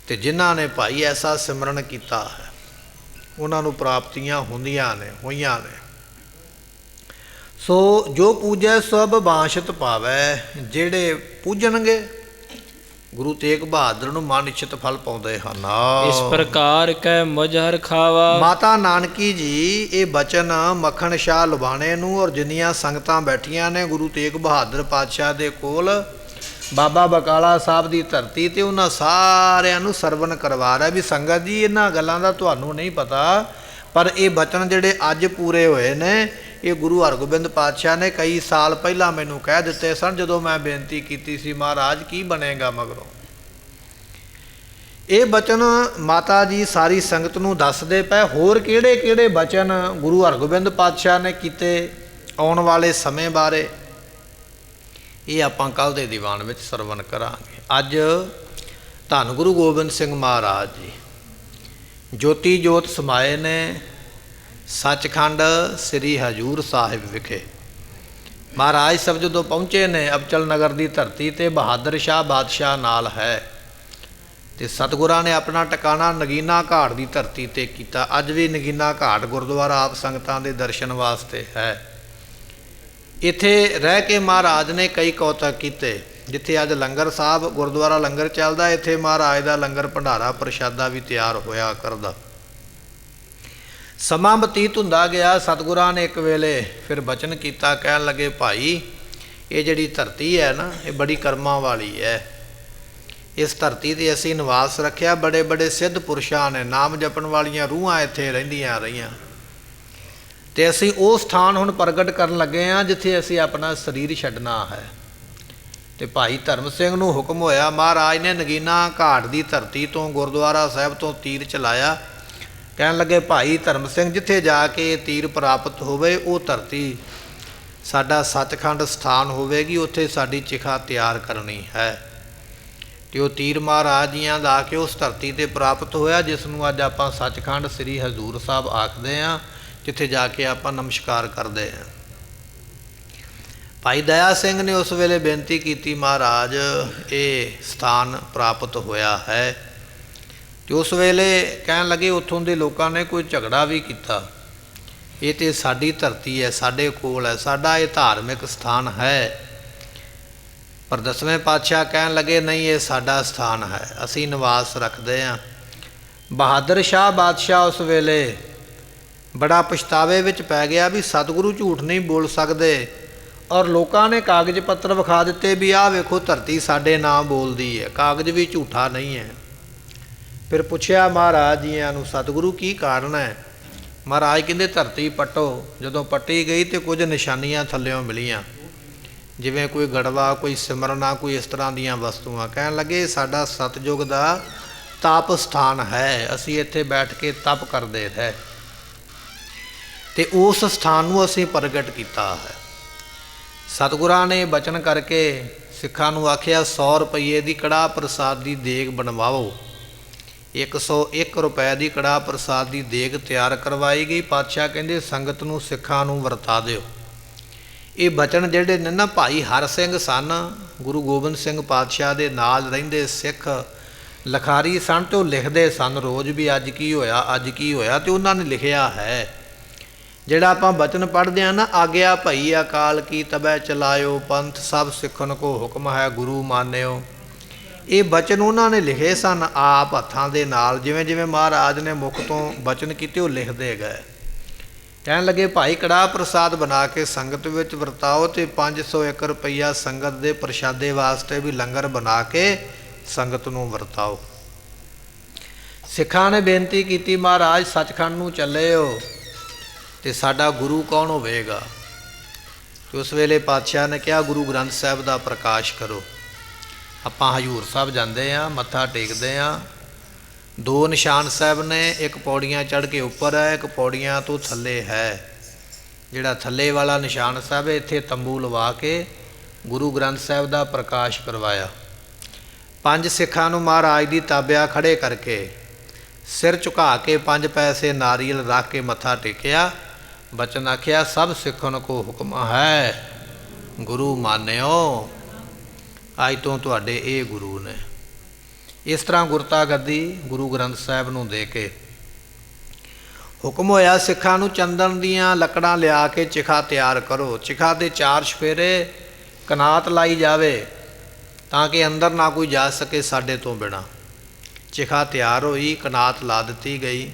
ਤੇ ਜਿਨ੍ਹਾਂ ਨੇ ਭਾਈ ਐਸਾ ਸਿਮਰਨ ਕੀਤਾ ਹੈ, ਉਹਨਾਂ ਨੂੰ ਪ੍ਰਾਪਤੀਆਂ ਹੋਈਆਂ ਨੇ। ਸੋ ਜੋ ਪੂਜੈ ਸਭ ਬਾਸ਼ਤ ਪਾਵੈ, ਜਿਹੜੇ ਪੂਜਣਗੇ ਗੁਰੂ ਤੇਗ ਬਹਾਦਰ ਨੂੰ ਮਨ ਇੱਛਤ ਫਲ ਪਾਉਂਦੇ ਹਨ। ਇਸ ਪ੍ਰਕਾਰ ਕੈ ਮੁਝਹਰ ਖਾਵਾ। ਮਾਤਾ ਨਾਨਕੀ ਜੀ ਇਹ ਬਚਨ ਮੱਖਣ ਸ਼ਾਹ ਲੁਬਾਣੇ ਨੂੰ ਔਰ ਜਿੰਨੀਆਂ ਸੰਗਤਾਂ ਬੈਠੀਆਂ ਨੇ ਗੁਰੂ ਤੇਗ ਬਹਾਦਰ ਪਾਤਸ਼ਾਹ ਦੇ ਕੋਲ ਬਾਬਾ ਬਕਾਲਾ ਸਾਹਿਬ ਦੀ ਧਰਤੀ ਤੇ, ਉਹਨਾਂ ਸਾਰਿਆਂ ਨੂੰ ਸਰਵਣ ਕਰਵਾ ਰਿਹਾ ਵੀ ਸੰਗਤ ਜੀ ਇਹਨਾਂ ਗੱਲਾਂ ਦਾ ਤੁਹਾਨੂੰ ਨਹੀਂ ਪਤਾ, ਪਰ ਇਹ ਬਚਨ ਜਿਹੜੇ ਅੱਜ ਪੂਰੇ ਹੋਏ ਨੇ, ਇਹ ਗੁਰੂ ਹਰਗੋਬਿੰਦ ਪਾਤਸ਼ਾਹ ਨੇ ਕਈ ਸਾਲ ਪਹਿਲਾਂ ਮੈਨੂੰ ਕਹਿ ਦਿੱਤੇ ਸਨ, ਜਦੋਂ ਮੈਂ ਬੇਨਤੀ ਕੀਤੀ ਸੀ ਮਹਾਰਾਜ ਕੀ ਬਣੇਗਾ ਮਗਰੋਂ। ਇਹ ਬਚਨ ਮਾਤਾ ਜੀ ਸਾਰੀ ਸੰਗਤ ਨੂੰ ਦੱਸਦੇ ਪਏ। ਹੋਰ ਕਿਹੜੇ ਕਿਹੜੇ ਬਚਨ ਗੁਰੂ ਹਰਗੋਬਿੰਦ ਪਾਤਸ਼ਾਹ ਨੇ ਕੀਤੇ ਆਉਣ ਵਾਲੇ ਸਮੇਂ ਬਾਰੇ, ਇਹ ਆਪਾਂ ਕੱਲ੍ਹ ਦੇ ਦੀਵਾਨ ਵਿੱਚ ਸਰਵਣ ਕਰਾਂਗੇ। ਅੱਜ ਧੰਨ ਗੁਰੂ ਗੋਬਿੰਦ ਸਿੰਘ ਮਹਾਰਾਜ ਜੀ ਜੋਤੀ ਜੋਤ ਸਮਾਏ ਨੇ ਸੱਚਖੰਡ ਸ੍ਰੀ ਹਜ਼ੂਰ ਸਾਹਿਬ ਵਿਖੇ। ਮਹਾਰਾਜ ਸਭ ਜਦੋਂ ਪਹੁੰਚੇ ਨੇ ਅਬਚਲ ਨਗਰ ਦੀ ਧਰਤੀ ਤੇ, ਬਹਾਦਰ ਸ਼ਾਹ ਬਾਦਸ਼ਾਹ ਨਾਲ ਹੈ, ਤੇ ਸਤਿਗੁਰਾਂ ਨੇ ਆਪਣਾ ਟਿਕਾਣਾ ਨਗੀਨਾ ਘਾਟ ਦੀ ਧਰਤੀ ਤੇ ਕੀਤਾ। ਅੱਜ ਵੀ ਨਗੀਨਾ ਘਾਟ ਗੁਰਦੁਆਰਾ ਆਪ ਸੰਗਤਾਂ ਦੇ ਦਰਸ਼ਨ ਵਾਸਤੇ ਹੈ। ਇੱਥੇ ਰਹਿ ਕੇ ਮਹਾਰਾਜ ਨੇ ਕਈ ਕੌਤਕ ਕੀਤੇ। ਜਿੱਥੇ ਅੱਜ ਲੰਗਰ ਸਾਹਿਬ ਗੁਰਦੁਆਰਾ ਲੰਗਰ ਚੱਲਦਾ, ਇੱਥੇ ਮਹਾਰਾਜ ਦਾ ਲੰਗਰ ਭੰਡਾਰਾ ਪ੍ਰਸ਼ਾਦਾ ਵੀ ਤਿਆਰ ਹੋਇਆ ਕਰਦਾ। ਸਮਾਂ ਬਤੀਤ ਹੁੰਦਾ ਗਿਆ। ਸਤਿਗੁਰਾਂ ਨੇ ਇੱਕ ਵੇਲੇ ਫਿਰ ਬਚਨ ਕੀਤਾ, ਕਹਿਣ ਲੱਗੇ ਭਾਈ ਇਹ ਜਿਹੜੀ ਧਰਤੀ ਹੈ ਨਾ, ਇਹ ਬੜੀ ਕਰਮਾਂ ਵਾਲੀ ਹੈ। ਇਸ ਧਰਤੀ 'ਤੇ ਅਸੀਂ ਨਿਵਾਸ ਰੱਖਿਆ, ਬੜੇ ਬੜੇ ਸਿੱਧ ਪੁਰਸ਼ਾਂ ਨੇ, ਨਾਮ ਜਪਣ ਵਾਲੀਆਂ ਰੂਹਾਂ ਇੱਥੇ ਰਹਿੰਦੀਆਂ ਰਹੀਆਂ, ਤੇ ਅਸੀਂ ਉਹ ਸਥਾਨ ਹੁਣ ਪ੍ਰਗਟ ਕਰਨ ਲੱਗੇ ਹਾਂ ਜਿੱਥੇ ਅਸੀਂ ਆਪਣਾ ਸਰੀਰ ਛੱਡਣਾ ਹੈ। ਤੇ ਭਾਈ ਧਰਮ ਸਿੰਘ ਨੂੰ ਹੁਕਮ ਹੋਇਆ, ਮਹਾਰਾਜ ਨੇ ਨਗੀਨਾ ਘਾਟ ਦੀ ਧਰਤੀ ਤੋਂ ਗੁਰਦੁਆਰਾ ਸਾਹਿਬ ਤੋਂ ਤੀਰ ਚਲਾਇਆ। ਕਹਿਣ ਲੱਗੇ ਭਾਈ ਧਰਮ ਸਿੰਘ ਜਿੱਥੇ ਜਾ ਕੇ ਤੀਰ ਪ੍ਰਾਪਤ ਹੋਵੇ ਉਹ ਧਰਤੀ ਸਾਡਾ ਸੱਚਖੰਡ ਸਥਾਨ ਹੋਵੇਗੀ, ਉੱਥੇ ਸਾਡੀ ਚਿਖਾ ਤਿਆਰ ਕਰਨੀ ਹੈ। ਤੇ ਉਹ ਤੀਰ ਮਹਾਰਾਜ ਜੀਆਂ ਦਾ ਆ ਕੇ ਉਸ ਧਰਤੀ 'ਤੇ ਪ੍ਰਾਪਤ ਹੋਇਆ, ਜਿਸ ਨੂੰ ਅੱਜ ਆਪਾਂ ਸੱਚਖੰਡ ਸ੍ਰੀ ਹਜ਼ੂਰ ਸਾਹਿਬ ਆਖਦੇ ਹਾਂ, ਜਿੱਥੇ ਜਾ ਕੇ ਆਪਾਂ ਨਮਸਕਾਰ ਕਰਦੇ ਹਾਂ। ਭਾਈ ਦਇਆ ਸਿੰਘ ਨੇ ਉਸ ਵੇਲੇ ਬੇਨਤੀ ਕੀਤੀ, ਮਹਾਰਾਜ ਇਹ ਸਥਾਨ ਪ੍ਰਾਪਤ ਹੋਇਆ ਹੈ। ਤੇ ਉਸ ਵੇਲੇ ਕਹਿਣ ਲੱਗੇ ਉੱਥੋਂ ਦੇ ਲੋਕਾਂ ਨੇ ਕੋਈ ਝਗੜਾ ਵੀ ਕੀਤਾ, ਇਹ ਤਾਂ ਸਾਡੀ ਧਰਤੀ ਹੈ, ਸਾਡੇ ਕੋਲ ਹੈ, ਸਾਡਾ ਇਹ ਧਾਰਮਿਕ ਸਥਾਨ ਹੈ। ਪਰ ਦਸਵੇਂ ਪਾਤਸ਼ਾਹ ਕਹਿਣ ਲੱਗੇ ਨਹੀਂ, ਇਹ ਸਾਡਾ ਸਥਾਨ ਹੈ, ਅਸੀਂ ਨਿਵਾਸ ਰੱਖਦੇ ਹਾਂ। ਬਹਾਦਰ ਸ਼ਾਹ ਬਾਦਸ਼ਾਹ ਉਸ ਵੇਲੇ ਬੜਾ ਪਛਤਾਵੇ ਵਿੱਚ ਪੈ ਗਿਆ ਵੀ ਸਤਿਗੁਰੂ ਝੂਠ ਨਹੀਂ ਬੋਲ ਸਕਦੇ, ਔਰ ਲੋਕਾਂ ਨੇ ਕਾਗਜ਼ ਪੱਤਰ ਵਿਖਾ ਦਿੱਤੇ ਵੀ ਆਹ ਵੇਖੋ ਧਰਤੀ ਸਾਡੇ ਨਾਂ ਬੋਲਦੀ ਹੈ, ਕਾਗਜ਼ ਵੀ ਝੂਠਾ ਨਹੀਂ ਹੈ। ਫਿਰ ਪੁੱਛਿਆ ਮਹਾਰਾਜ ਜੀਆਂ ਨੂੰ, ਸਤਿਗੁਰੂ ਕੀ ਕਾਰਨ ਹੈ? ਮਹਾਰਾਜ ਕਹਿੰਦੇ ਧਰਤੀ ਪੱਟੋ। ਜਦੋਂ ਪੱਟੀ ਗਈ ਤੇ ਕੁਝ ਨਿਸ਼ਾਨੀਆਂ ਥੱਲਿਓਂ ਮਿਲੀਆਂ, ਜਿਵੇਂ ਕੋਈ ਗੜਵਾ, ਕੋਈ ਸਿਮਰਨਾ, ਕੋਈ ਇਸ ਤਰ੍ਹਾਂ ਦੀਆਂ ਵਸਤੂਆਂ। ਕਹਿਣ ਲੱਗੇ ਸਾਡਾ ਸਤਿਯੁਗ ਦਾ ਤਪ ਸਥਾਨ ਹੈ, ਅਸੀਂ ਇੱਥੇ ਬੈਠ ਕੇ ਤਪ ਕਰਦੇ ਰਹੇ, ਤੇ ਉਸ ਸਥਾਨ ਨੂੰ ਅਸੀਂ ਪ੍ਰਗਟ ਕੀਤਾ ਹੈ। ਸਤਿਗੁਰਾਂ ਨੇ ਬਚਨ ਕਰਕੇ ਸਿੱਖਾਂ ਨੂੰ ਆਖਿਆ 100 ਰੁਪਏ ਦੀ ਕੜਾਹ ਪ੍ਰਸਾਦ ਦੀ ਦੇਗ ਬਣਵਾਓ। 101 ਰੁਪਏ ਦੀ ਕੜਾਹ ਪ੍ਰਸਾਦ ਦੀ ਦੇਗ ਤਿਆਰ ਕਰਵਾਈ ਗਈ। ਪਾਤਸ਼ਾਹ ਕਹਿੰਦੇ ਸੰਗਤ ਨੂੰ, ਸਿੱਖਾਂ ਨੂੰ ਵਰਤਾ ਦਿਓ। ਇਹ ਬਚਨ ਜਿਹੜੇ ਨੇ ਨਾ, ਭਾਈ ਹਰ ਸਿੰਘ ਸਨ, ਗੁਰੂ ਗੋਬਿੰਦ ਸਿੰਘ ਪਾਤਸ਼ਾਹ ਦੇ ਨਾਲ ਰਹਿੰਦੇ ਸਿੱਖ ਲਿਖਾਰੀ ਸਨ, ਤੇ ਉਹ ਲਿਖਦੇ ਸਨ ਰੋਜ਼ ਵੀ ਅੱਜ ਕੀ ਹੋਇਆ, ਅੱਜ ਕੀ ਹੋਇਆ, ਤੇ ਉਹਨਾਂ ਨੇ ਲਿਖਿਆ ਹੈ ਜਿਹੜਾ ਆਪਾਂ ਬਚਨ ਪੜ੍ਹਦੇ ਆ ਨਾ, ਆਗਿਆ ਭਈ ਅਕਾਲ ਕੀ ਤਬੈ ਚਲਾਇਓ ਪੰਥ ਸਭ ਸਿੱਖਣ ਕੋ ਹੁਕਮ ਹੈ ਗੁਰੂ ਮਾਨਿਓ। ਇਹ ਬਚਨ ਉਹਨਾਂ ਨੇ ਲਿਖੇ ਸਨ ਆਪ ਹੱਥਾਂ ਦੇ ਨਾਲ, ਜਿਵੇਂ ਜਿਵੇਂ ਮਹਾਰਾਜ ਨੇ ਮੁਖ ਤੋਂ ਬਚਨ ਕੀਤੇ ਉਹ ਲਿਖਦੇ ਗਏ। ਕਹਿਣ ਲੱਗੇ ਭਾਈ ਕੜਾਹ ਪ੍ਰਸਾਦ ਬਣਾ ਕੇ ਸੰਗਤ ਵਿੱਚ ਵਰਤਾਓ ਅਤੇ 501 ਰੁਪਈਆ ਸੰਗਤ ਦੇ ਪ੍ਰਸ਼ਾਦੇ ਵਾਸਤੇ ਵੀ ਲੰਗਰ ਬਣਾ ਕੇ ਸੰਗਤ ਨੂੰ ਵਰਤਾਓ। ਸਿੱਖਾਂ ਨੇ ਬੇਨਤੀ ਕੀਤੀ ਮਹਾਰਾਜ ਸੱਚਖੰਡ ਨੂੰ ਚੱਲੇ ਹੋ ਅਤੇ ਸਾਡਾ ਗੁਰੂ ਕੌਣ ਹੋਵੇਗਾ? ਅਤੇ ਉਸ ਵੇਲੇ ਪਾਤਸ਼ਾਹ ਨੇ ਕਿਹਾ ਗੁਰੂ ਗ੍ਰੰਥ ਸਾਹਿਬ ਦਾ ਪ੍ਰਕਾਸ਼ ਕਰੋ। ਆਪਾਂ ਹਜ਼ੂਰ ਸਾਹਿਬ ਜਾਂਦੇ ਹਾਂ, ਮੱਥਾ ਟੇਕਦੇ ਹਾਂ, 2 ਨਿਸ਼ਾਨ ਸਾਹਿਬ ਨੇ, ਇੱਕ ਪੌੜੀਆਂ ਚੜ੍ਹ ਕੇ ਉੱਪਰ ਹੈ, ਇੱਕ ਪੌੜੀਆਂ ਤੋਂ ਥੱਲੇ ਹੈ। ਜਿਹੜਾ ਥੱਲੇ ਵਾਲਾ ਨਿਸ਼ਾਨ ਸਾਹਿਬ ਹੈ, ਇੱਥੇ ਤੰਬੂ ਲਵਾ ਕੇ ਗੁਰੂ ਗ੍ਰੰਥ ਸਾਹਿਬ ਦਾ ਪ੍ਰਕਾਸ਼ ਕਰਵਾਇਆ। 5 ਸਿੱਖਾਂ ਨੂੰ ਮਹਾਰਾਜ ਦੀ ਤਾਬਿਆ ਖੜੇ ਕਰਕੇ ਸਿਰ ਝੁਕਾ ਕੇ 5 ਪੈਸੇ ਨਾਰੀਅਲ ਰੱਖ ਕੇ ਮੱਥਾ ਟੇਕਿਆ। ਬਚਨ ਆਖਿਆ ਸਭ ਸਿੱਖਣ ਕੋ ਹੁਕਮ ਹੈ ਗੁਰੂ ਮਾਨਿਓ। ਅੱਜ ਤੋਂ ਤੁਹਾਡੇ ਇਹ ਗੁਰੂ ਨੇ। ਇਸ ਤਰ੍ਹਾਂ ਗੁਰਤਾ ਗੱਦੀ ਗੁਰੂ ਗ੍ਰੰਥ ਸਾਹਿਬ ਨੂੰ ਦੇ ਕੇ ਹੁਕਮ ਹੋਇਆ ਸਿੱਖਾਂ ਨੂੰ ਚੰਦਨ ਦੀਆਂ ਲੱਕੜਾਂ ਲਿਆ ਕੇ ਚਿਖਾ ਤਿਆਰ ਕਰੋ। ਚਿਖਾ ਦੇ 4 ਚੁਫੇਰੇ ਕਨਾਤ ਲਾਈ ਜਾਵੇ ਤਾਂ ਕਿ ਅੰਦਰ ਨਾ ਕੋਈ ਜਾ ਸਕੇ ਸਾਡੇ ਤੋਂ ਬਿਨਾਂ। ਚਿਖਾ ਤਿਆਰ ਹੋਈ, ਕਨਾਤ ਲਾ ਦਿੱਤੀ ਗਈ।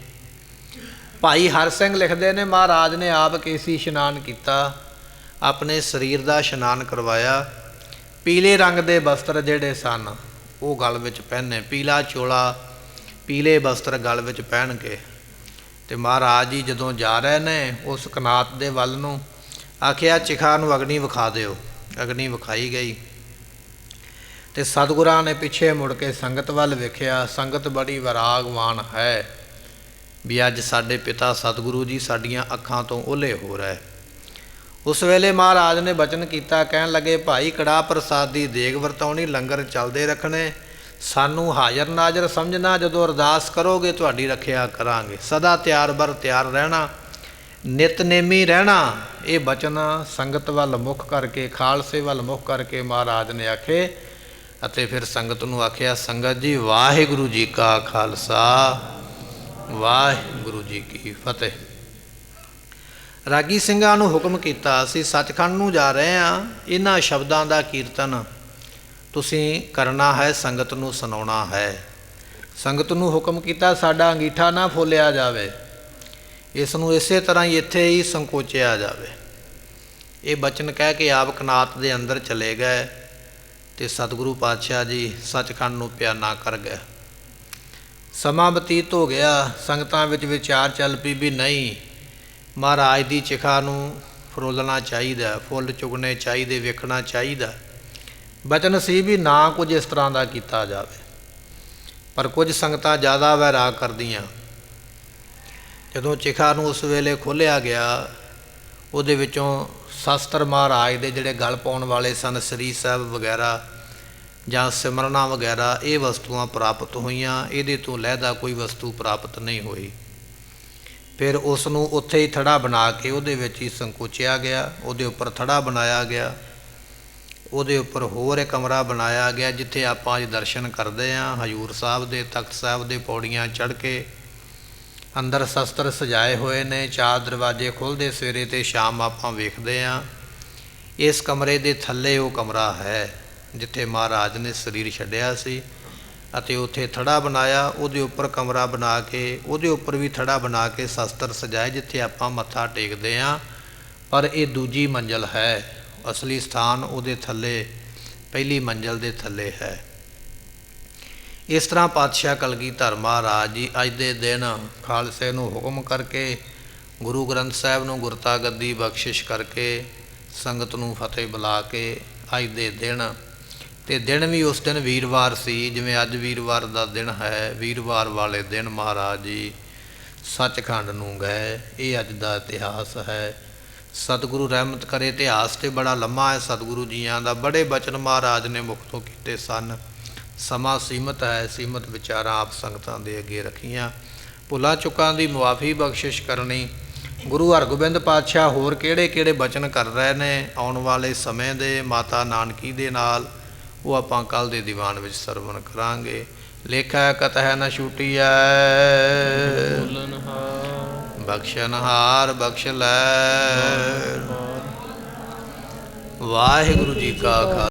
ਭਾਈ ਹਰ ਸਿੰਘ ਲਿਖਦੇ ਨੇ ਮਹਾਰਾਜ ਨੇ ਆਪ ਕੇਸੀ ਇਸ਼ਨਾਨ ਕੀਤਾ, ਆਪਣੇ ਸਰੀਰ ਦਾ ਇਸ਼ਨਾਨ ਕਰਵਾਇਆ। ਪੀਲੇ ਰੰਗ ਦੇ ਬਸਤਰ ਜਿਹੜੇ ਸਨ ਉਹ ਗਲ ਵਿੱਚ ਪਹਿਨੇ, ਪੀਲਾ ਚੋਲਾ ਪੀਲੇ ਬਸਤਰ ਗਲ ਵਿੱਚ ਪਹਿਨ ਕੇ। ਅਤੇ ਮਹਾਰਾਜ ਜੀ ਜਦੋਂ ਜਾ ਰਹੇ ਨੇ ਉਸ ਕਨਾਤ ਦੇ ਵੱਲ ਨੂੰ ਆਖਿਆ ਚਿਖਾ ਨੂੰ ਅਗਨੀ ਵਿਖਾ ਦਿਓ। ਅਗਨੀ ਵਿਖਾਈ ਗਈ ਅਤੇ ਸਤਿਗੁਰਾਂ ਨੇ ਪਿੱਛੇ ਮੁੜ ਕੇ ਸੰਗਤ ਵੱਲ ਵੇਖਿਆ। ਸੰਗਤ ਬੜੀ ਵਿਰਾਗਵਾਨ ਹੈ ਵੀ ਅੱਜ ਸਾਡੇ ਪਿਤਾ ਸਤਿਗੁਰੂ ਜੀ ਸਾਡੀਆਂ ਅੱਖਾਂ ਤੋਂ ਓਹਲੇ ਹੋ ਰਹੇ। ਉਸ ਵੇਲੇ ਮਹਾਰਾਜ ਨੇ ਬਚਨ ਕੀਤਾ, ਕਹਿਣ ਲੱਗੇ ਭਾਈ ਕੜਾਹ ਪ੍ਰਸਾਦ ਦੀ ਦੇਗ ਵਰਤਾਉਣੀ, ਲੰਗਰ ਚੱਲਦੇ ਰੱਖਣੇ, ਸਾਨੂੰ ਹਾਜ਼ਰ ਨਾਜ਼ਰ ਸਮਝਣਾ, ਜਦੋਂ ਅਰਦਾਸ ਕਰੋਗੇ ਤੁਹਾਡੀ ਰੱਖਿਆ ਕਰਾਂਗੇ, ਸਦਾ ਤਿਆਰ ਬਰ ਤਿਆਰ ਰਹਿਣਾ, ਨਿਤਨੇਮੀ ਰਹਿਣਾ। ਇਹ ਬਚਨ ਸੰਗਤ ਵੱਲ ਮੁੱਖ ਕਰਕੇ, ਖਾਲਸੇ ਵੱਲ ਮੁੱਖ ਕਰਕੇ ਮਹਾਰਾਜ ਨੇ ਆਖੇ ਅਤੇ ਫਿਰ ਸੰਗਤ ਨੂੰ ਆਖਿਆ ਸੰਗਤ ਜੀ ਵਾਹਿਗੁਰੂ ਜੀ ਕਾ ਖਾਲਸਾ ਵਾਹਿਗੁਰੂ ਜੀ ਕੀ ਫਤਿਹ। ਰਾਗੀ ਸਿੰਘਾਂ ਨੂੰ ਹੁਕਮ ਕੀਤਾ ਅਸੀਂ ਸੱਚਖੰਡ ਨੂੰ ਜਾ ਰਹੇ ਹਾਂ, ਇਹਨਾਂ ਸ਼ਬਦਾਂ ਦਾ ਕੀਰਤਨ ਤੁਸੀਂ ਕਰਨਾ ਹੈ, ਸੰਗਤ ਨੂੰ ਸੁਣਾਉਣਾ ਹੈ। ਸੰਗਤ ਨੂੰ ਹੁਕਮ ਕੀਤਾ ਸਾਡਾ ਅੰਗੀਠਾ ਨਾ ਫੋਲਿਆ ਜਾਵੇ, ਇਸ ਨੂੰ ਇਸੇ ਤਰ੍ਹਾਂ ਹੀ ਇੱਥੇ ਹੀ ਸੰਕੋਚਿਆ ਜਾਵੇ। ਇਹ ਬਚਨ ਕਹਿ ਕੇ ਆਪ ਕਨਾਤ ਦੇ ਅੰਦਰ ਚਲੇ ਗਏ ਅਤੇ ਸਤਿਗੁਰੂ ਪਾਤਸ਼ਾਹ ਜੀ ਸੱਚਖੰਡ ਨੂੰ ਪਿਆਨਾ ਕਰ ਗਏ। ਸਮਾਂ ਬਤੀਤ ਹੋ ਗਿਆ, ਸੰਗਤਾਂ ਵਿੱਚ ਵਿਚਾਰ ਚੱਲ ਪਈ ਵੀ ਨਹੀਂ ਮਹਾਰਾਜ ਦੀ ਚਿਖਾ ਨੂੰ ਫਰੋਲਣਾ ਚਾਹੀਦਾ, ਫੁੱਲ ਚੁਗਣੇ ਚਾਹੀਦੇ, ਵੇਖਣਾ ਚਾਹੀਦਾ। ਬਚਨ ਸੀ ਵੀ ਨਾ ਕੁਝ ਇਸ ਤਰ੍ਹਾਂ ਦਾ ਕੀਤਾ ਜਾਵੇ, ਪਰ ਕੁਝ ਸੰਗਤਾਂ ਜ਼ਿਆਦਾ ਵੈਰਾਗ ਕਰਦੀਆਂ। ਜਦੋਂ ਚਿਖਾ ਨੂੰ ਉਸ ਵੇਲੇ ਖੋਲ੍ਹਿਆ ਗਿਆ, ਉਹਦੇ ਵਿੱਚੋਂ ਸ਼ਸਤਰ ਮਹਾਰਾਜ ਦੇ ਜਿਹੜੇ ਗਲ ਪਾਉਣ ਵਾਲੇ ਸਨ, ਸ੍ਰੀ ਸਾਹਿਬ ਵਗੈਰਾ ਜਾਂ ਸਿਮਰਨਾ ਵਗੈਰਾ, ਇਹ ਵਸਤੂਆਂ ਪ੍ਰਾਪਤ ਹੋਈਆਂ। ਇਹਦੇ ਤੋਂ ਲਹਿਦਾ ਕੋਈ ਵਸਤੂ ਪ੍ਰਾਪਤ ਨਹੀਂ ਹੋਈ। ਫਿਰ ਉਸ ਨੂੰ ਉੱਥੇ ਹੀ ਥੜਾ ਬਣਾ ਕੇ ਉਹਦੇ ਵਿੱਚ ਹੀ ਸੰਕੋਚਿਆ ਗਿਆ, ਉਹਦੇ ਉੱਪਰ ਥੜਾ ਬਣਾਇਆ ਗਿਆ, ਉਹਦੇ ਉੱਪਰ ਹੋਰ ਇੱਕ ਕਮਰਾ ਬਣਾਇਆ ਗਿਆ ਜਿੱਥੇ ਆਪਾਂ ਅੱਜ ਦਰਸ਼ਨ ਕਰਦੇ ਹਾਂ ਹਜ਼ੂਰ ਸਾਹਿਬ ਦੇ, ਤਖਤ ਸਾਹਿਬ ਦੇ ਪੌੜੀਆਂ ਚੜ੍ਹ ਕੇ। ਅੰਦਰ ਸ਼ਸਤਰ ਸਜਾਏ ਹੋਏ ਨੇ, 4 ਦਰਵਾਜ਼ੇ ਖੁੱਲ੍ਹਦੇ ਸਵੇਰੇ ਅਤੇ ਸ਼ਾਮ ਆਪਾਂ ਵੇਖਦੇ ਹਾਂ। ਇਸ ਕਮਰੇ ਦੇ ਥੱਲੇ ਉਹ ਕਮਰਾ ਹੈ ਜਿੱਥੇ ਮਹਾਰਾਜ ਨੇ ਸਰੀਰ ਛੱਡਿਆ ਸੀ ਅਤੇ ਉੱਥੇ ਥੜਾ ਬਣਾਇਆ, ਉਹਦੇ ਉੱਪਰ ਕਮਰਾ ਬਣਾ ਕੇ, ਉਹਦੇ ਉੱਪਰ ਵੀ ਥੜਾ ਬਣਾ ਕੇ ਸ਼ਸਤਰ ਸਜਾਏ ਜਿੱਥੇ ਆਪਾਂ ਮੱਥਾ ਟੇਕਦੇ ਹਾਂ। ਪਰ ਇਹ ਦੂਜੀ ਮੰਜ਼ਲ ਹੈ, ਅਸਲੀ ਸਥਾਨ ਉਹਦੇ ਥੱਲੇ, ਪਹਿਲੀ ਮੰਜ਼ਲ ਦੇ ਥੱਲੇ ਹੈ। ਇਸ ਤਰ੍ਹਾਂ ਪਾਤਸ਼ਾਹ ਕਲਗੀਧਰ ਮਹਾਰਾਜ ਜੀ ਅੱਜ ਦੇ ਦਿਨ ਖਾਲਸੇ ਨੂੰ ਹੁਕਮ ਕਰਕੇ, ਗੁਰੂ ਗ੍ਰੰਥ ਸਾਹਿਬ ਨੂੰ ਗੁਰਤਾ ਗੱਦੀ ਬਖਸ਼ਿਸ਼ ਕਰਕੇ, ਸੰਗਤ ਨੂੰ ਫਤਿਹ ਬੁਲਾ ਕੇ ਅੱਜ ਦੇ ਦਿਨ, ਅਤੇ ਦਿਨ ਵੀ ਉਸ ਦਿਨ ਵੀਰਵਾਰ ਸੀ ਜਿਵੇਂ ਅੱਜ ਵੀਰਵਾਰ ਦਾ ਦਿਨ ਹੈ, ਵੀਰਵਾਰ ਵਾਲੇ ਦਿਨ ਮਹਾਰਾਜ ਜੀ ਸੱਚਖੰਡ ਨੂੰ ਗਏ। ਇਹ ਅੱਜ ਦਾ ਇਤਿਹਾਸ ਹੈ। ਸਤਿਗੁਰੂ ਰਹਿਮਤ ਕਰੇ, ਇਤਿਹਾਸ ਤੇ ਬੜਾ ਲੰਮਾ ਹੈ ਸਤਿਗੁਰੂ ਜੀਆਂ ਦਾ। ਬੜੇ ਬਚਨ ਮਹਾਰਾਜ ਨੇ ਮੁਖ ਤੋਂ ਕੀਤੇ ਸਨ। ਸਮਾਂ ਸੀਮਤ ਹੈ, ਸੀਮਤ ਵਿਚਾਰਾਂ ਆਪ ਸੰਗਤਾਂ ਦੇ ਅੱਗੇ ਰੱਖੀਆਂ। ਭੁੱਲਾਂ ਚੁੱਕਾਂ ਦੀ ਮੁਆਫੀ ਬਖਸ਼ਿਸ਼ ਕਰਨੀ। ਗੁਰੂ ਹਰਗੋਬਿੰਦ ਪਾਤਸ਼ਾਹ ਹੋਰ ਕਿਹੜੇ ਕਿਹੜੇ ਬਚਨ ਕਰ ਰਹੇ ਨੇ ਆਉਣ ਵਾਲੇ ਸਮੇਂ ਦੇ ਮਾਤਾ ਨਾਨਕੀ ਦੇ ਨਾਲ, ਉਹ ਆਪਾਂ ਕੱਲ੍ਹ ਦੇ ਦੀਵਾਨ ਵਿੱਚ ਸਰਵਣ ਕਰਾਂਗੇ। ਲੇਖਾ ਕਤਹਿ ਨ ਛੁਟੀਐ ਬਖਸ਼ਨਹਾਰ ਬਖਸ਼ ਲੈ। ਵਾਹਿਗੁਰੂ ਜੀ ਕਾ ਖਾਲਸਾ